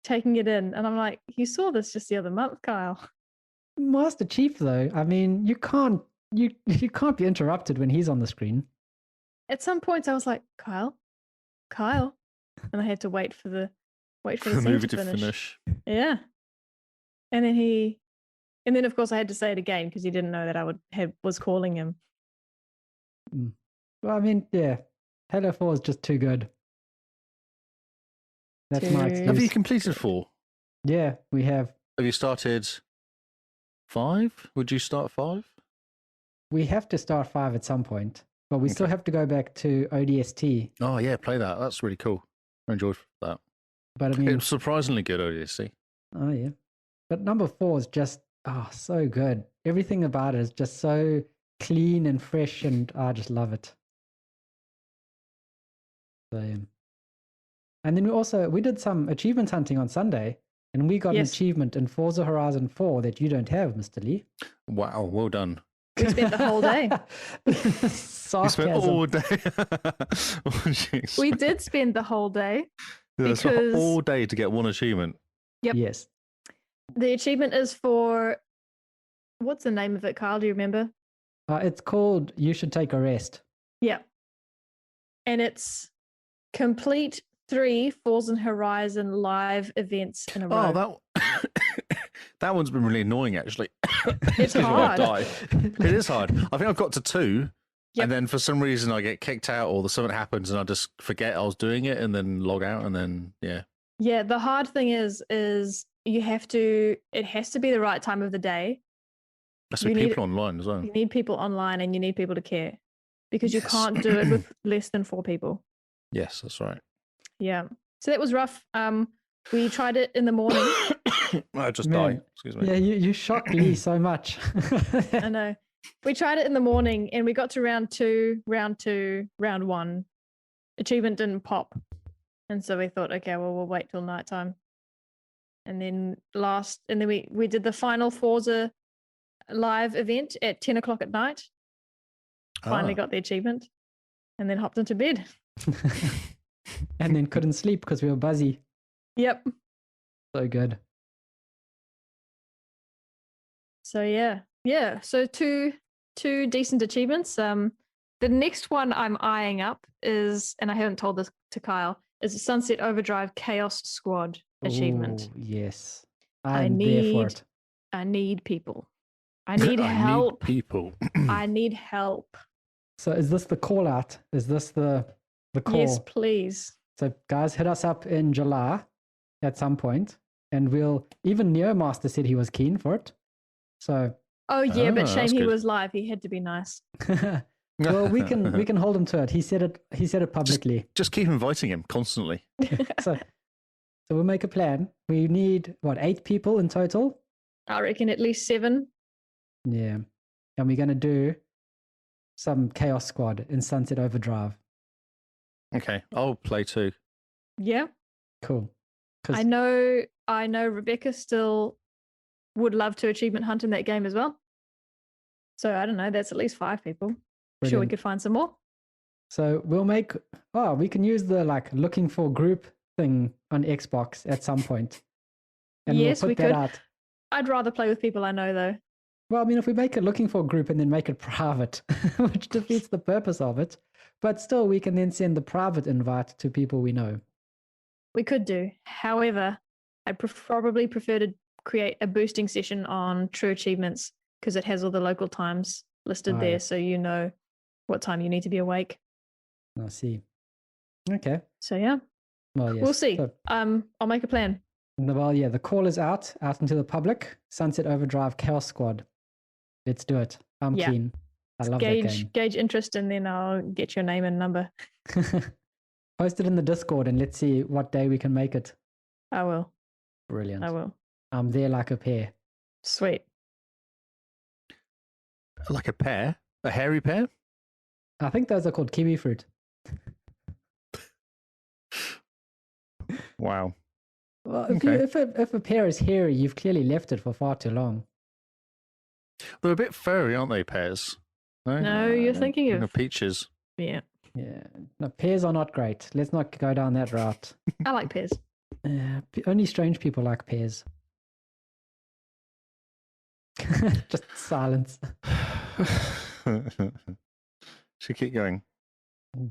taking it in, and I'm like, you saw this just the other month, Kyle. Master Chief, though, I mean, you can't be interrupted when he's on the screen. At some points, I was like, Kyle, and I had to wait for the movie to finish. Yeah. And then of course I had to say it again because he didn't know that I was calling him. Well, I mean, yeah, Halo 4 is just too good. That's my excuse. Have you completed 4? Yeah, we have. Have you started 5? Would you start 5? We have to start 5 at some point, but we still have to go back to ODST. Oh, yeah, play that. That's really cool. I enjoyed that. But I mean, it's surprisingly good, ODST. Oh, yeah. But number 4 is just, so good. Everything about it is just so clean and fresh, and I just love it. So, yeah. And then we did some achievement hunting on Sunday, and we got an achievement in Forza Horizon 4 that you don't have, Mr. Lee. Wow, well done. We spent the whole day. We spent all day. We did spend the whole day. Because all day to get one achievement. Yep. Yes. The achievement is for, what's the name of it, Kyle? Do you remember? It's called You Should Take a Rest. Yeah. And it's complete 3 Forza Horizon live events in a row. Oh, that one's been really annoying, actually. It's hard. It is hard. I think I've got to 2, and then for some reason I get kicked out or something happens and I just forget I was doing it and then log out and then, yeah. Yeah, the hard thing is it has to be the right time of the day. That's people online as well. You need people online and you need people to care because you can't do it with less than 4 people. Yes, that's right. Yeah. So that was rough. We tried it in the morning. I just died. Excuse me. Yeah, you shocked Lee so much. I know. We tried it in the morning and we got to round 1. Achievement didn't pop. And so we thought, okay, well, we'll wait till nighttime. And then we did the final Forza live event at 10 o'clock at night. Finally got the achievement and then hopped into bed. And then couldn't sleep because we were buzzy. Yep. So good. So yeah. So two decent achievements. The next one I'm eyeing up is, and I haven't told this to Kyle, is a Sunset Overdrive Chaos Squad achievement. Ooh, yes. I'm there for it. I need people. I need help. I need people. I need help. So is this the call out? Is this the call? Yes, please. So guys, hit us up in July at some point, and even Neomaster said he was keen for it. So. Oh yeah, but shame he was live. He had to be nice. Well, we can hold him to it. He said it publicly. Just keep inviting him constantly. So we'll make a plan. We need 8 people in total? I reckon at least 7. Yeah. And we're gonna do some Chaos Squad in Sunset Overdrive. Okay, I'll play too. Yeah. Cool. I know Rebecca still would love to achievement hunt in that game as well. So I don't know, that's at least 5 people. Brilliant. Sure we could find some more. So we'll we can use the looking for group thing on Xbox at some point. And yes, we'll put that out. I'd rather play with people I know though. Well, I mean, if we make it looking for a group and then make it private, which defeats the purpose of it, but still we can then send the private invite to people we know. We could do. However, I'd probably prefer to create a boosting session on True Achievements because it has all the local times listed there, so you know what time you need to be awake. I see. Okay. So yeah. Well, yes. We'll see. So, I'll make a plan. Well, yeah, the call is out into the public. Sunset Overdrive Chaos Squad. Let's do it. I'm keen. I love that game. Gauge interest, and then I'll get your name and number. Post it in the Discord and let's see what day we can make it. I will. Brilliant. I will. I'm there like a pear. Sweet. Like a pear? A hairy pear? I think those are called kiwi fruit. Wow. Well, if a pear is hairy, you've clearly left it for far too long. They're a bit furry, aren't they, pears? No, you're thinking of peaches. Yeah. Yeah. No, pears are not great. Let's not go down that route. I like pears. Only strange people like pears. Just silence. Should keep going.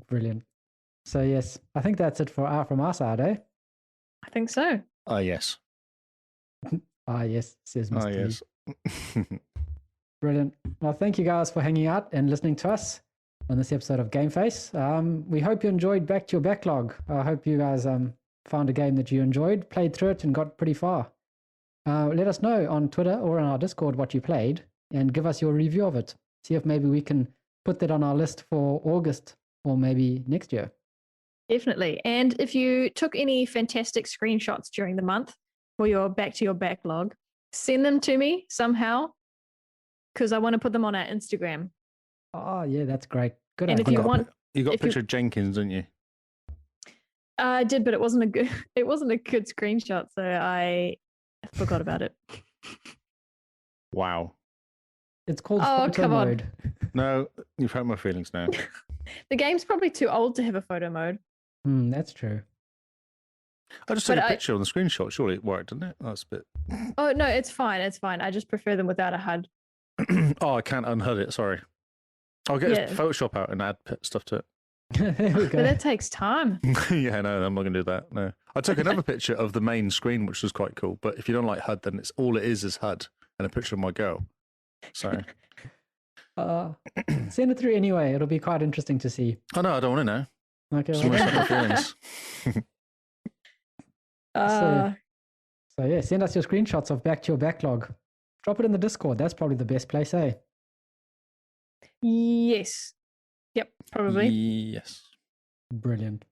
Brilliant. So yes, I think that's it from our side, eh? I think so. Ah, yes. Yes, says Mr. Yes. Brilliant. Well, thank you guys for hanging out and listening to us. on this episode of Game Face. We hope you enjoyed Back to Your Backlog. I hope you guys found a game that you enjoyed, played through it, and got pretty far. Let us know on Twitter or on our Discord what you played, and give us your review of it. See if maybe we can put that on our list for August or maybe next year. Definitely. And if you took any fantastic screenshots during the month for your Back to Your Backlog, send them to me somehow, because I want to put them on our Instagram. Oh, yeah, that's great. Good and idea. You got a picture of Jenkins, didn't you? I did, but it wasn't a good screenshot, so I forgot about it. Wow. It's called photo mode. No, you've hurt my feelings now. The game's probably too old to have a photo mode. That's true. I just took a picture on the screenshot. Surely it worked, didn't it? That's a bit. Oh, no, it's fine. It's fine. I just prefer them without a HUD. Oh, I can't unHUD it. Sorry. I'll get Photoshop out and add stuff to it. There we go. But that takes time. Yeah, no, I'm not going to do that. No. I took another picture of the main screen, which was quite cool. But if you don't like HUD, then it's all it is HUD and a picture of my girl. So. Send it through anyway. It'll be quite interesting to see. Oh, no, I don't want to know. Okay. Well, my feelings. So yeah, send us your screenshots of Back to Your Backlog. Drop it in the Discord. That's probably the best place, eh? Yes. Yep, probably. Yes. Brilliant.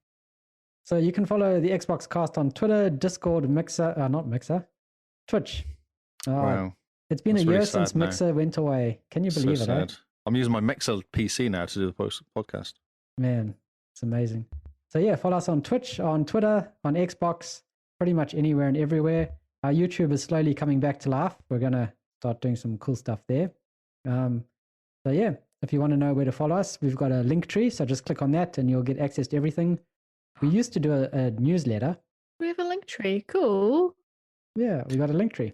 So you can follow the Xbox Cast on Twitter, Discord, Mixer, not Mixer, Twitch. Wow. It's been That's a year really since Mixer went away. Can you believe it? Sad. I'm using my Mixer PC now to do the podcast. Man, it's amazing. So yeah, follow us on Twitch, on Twitter, on Xbox, pretty much anywhere and everywhere. Our YouTube is slowly coming back to life. We're going to start doing some cool stuff there. So yeah, if you want to know where to follow us, we've got a link tree. So just click on that and you'll get access to everything. We used to do a newsletter. We have a link tree. Cool. Yeah, we got a link tree.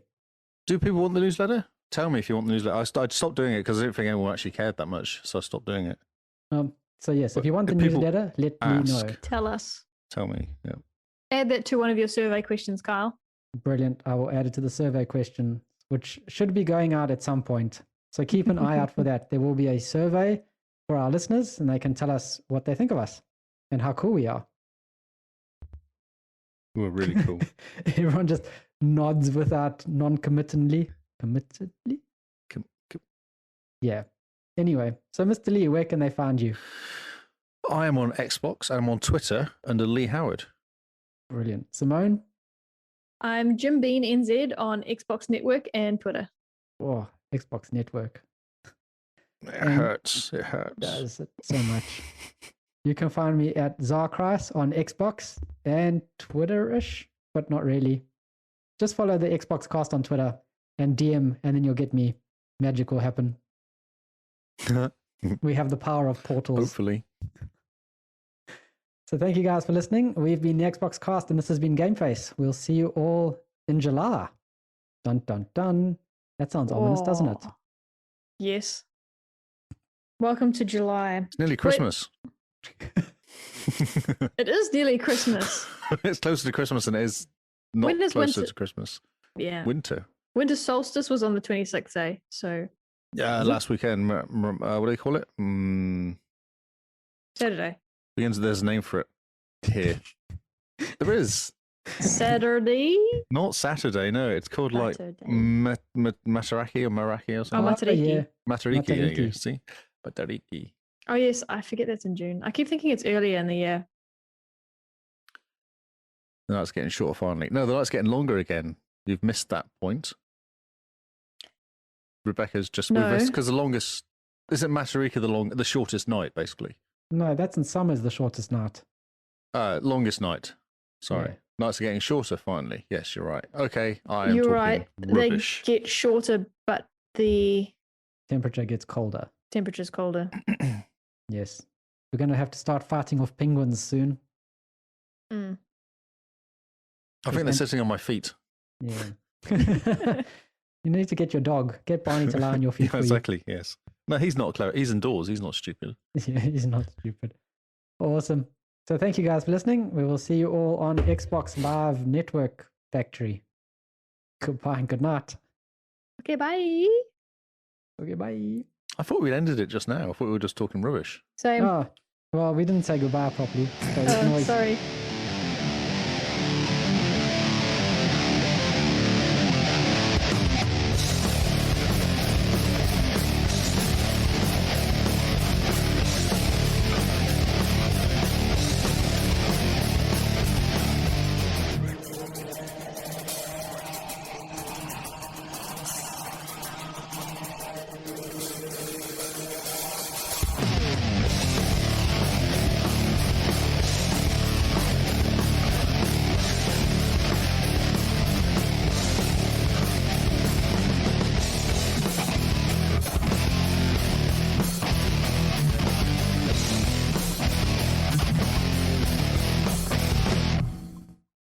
Do people want the newsletter? Tell me if you want the newsletter. I stopped doing it because I didn't think anyone actually cared that much. So I stopped doing it. So yes, if you want the newsletter, let me know. Tell us. Tell me. Yeah. Add that to one of your survey questions, Kyle. Brilliant. I will add it to the survey question, which should be going out at some point. So keep an eye out for that. There will be a survey for our listeners and they can tell us what they think of us and how cool we are. We're really cool. Everyone just nods without non-committedly. Committedly? Yeah. Anyway, so Mr. Lee, where can they find you? I am on Xbox. I'm on Twitter under Lee Howard. Brilliant. Simone? I'm Jim Bean NZ on Xbox Network and Twitter. Oh, Xbox Network. It hurts. It hurts. Does it so much. You can find me at Zarkreis on Xbox and Twitter-ish, but not really. Just follow the Xbox Cast on Twitter and DM, and then you'll get me. Magic will happen. We have the power of portals. Hopefully. So thank you guys for listening. We've been the Xbox Cast, and this has been Game Face. We'll see you all in July. Dun, dun, dun. That sounds ominous, doesn't it? Yes. Welcome to July. It's nearly Christmas. It is nearly Christmas. It's closer to Christmas than it is not closer to Christmas. Yeah. Winter solstice was on the 26th, eh? So. Yeah, last weekend. What do they call it? Saturday. There's a name for it here. There is. Saturday? Not Saturday, no. It's called Saturday. like Matariki or Maraki or something. Oh, Matariki. Yeah. Matariki, there you go. See? Matariki. Oh, yes. I forget that's in June. I keep thinking it's earlier in the year. The night's getting shorter finally. No, the night's getting longer again. You've missed that point. Rebecca's just because the longest isn't Matariki the shortest night, basically. No, that's in summer's the shortest night. Longest night. Sorry. Yeah. Nights are getting shorter finally. Yes, you're right. Okay, I am You're talking right. rubbish. They get shorter, but the Temperature gets colder. temperature's colder. Yes. We're going to have to start fighting off penguins soon. Mm. I think they're sitting on my feet. Yeah. You need to get your dog. Get Barney to lie on your feet. Yeah, exactly, yes. No, he's not clever. He's indoors. He's not stupid. Yeah, he's not stupid. Awesome. So thank you guys for listening. We will see you all on Xbox Live Network Factory. Goodbye and good night. Okay, bye. Okay, bye. I thought we'd ended it just now. I thought we were just talking rubbish. Same. Oh, well, we didn't say goodbye properly. So we can always Sorry.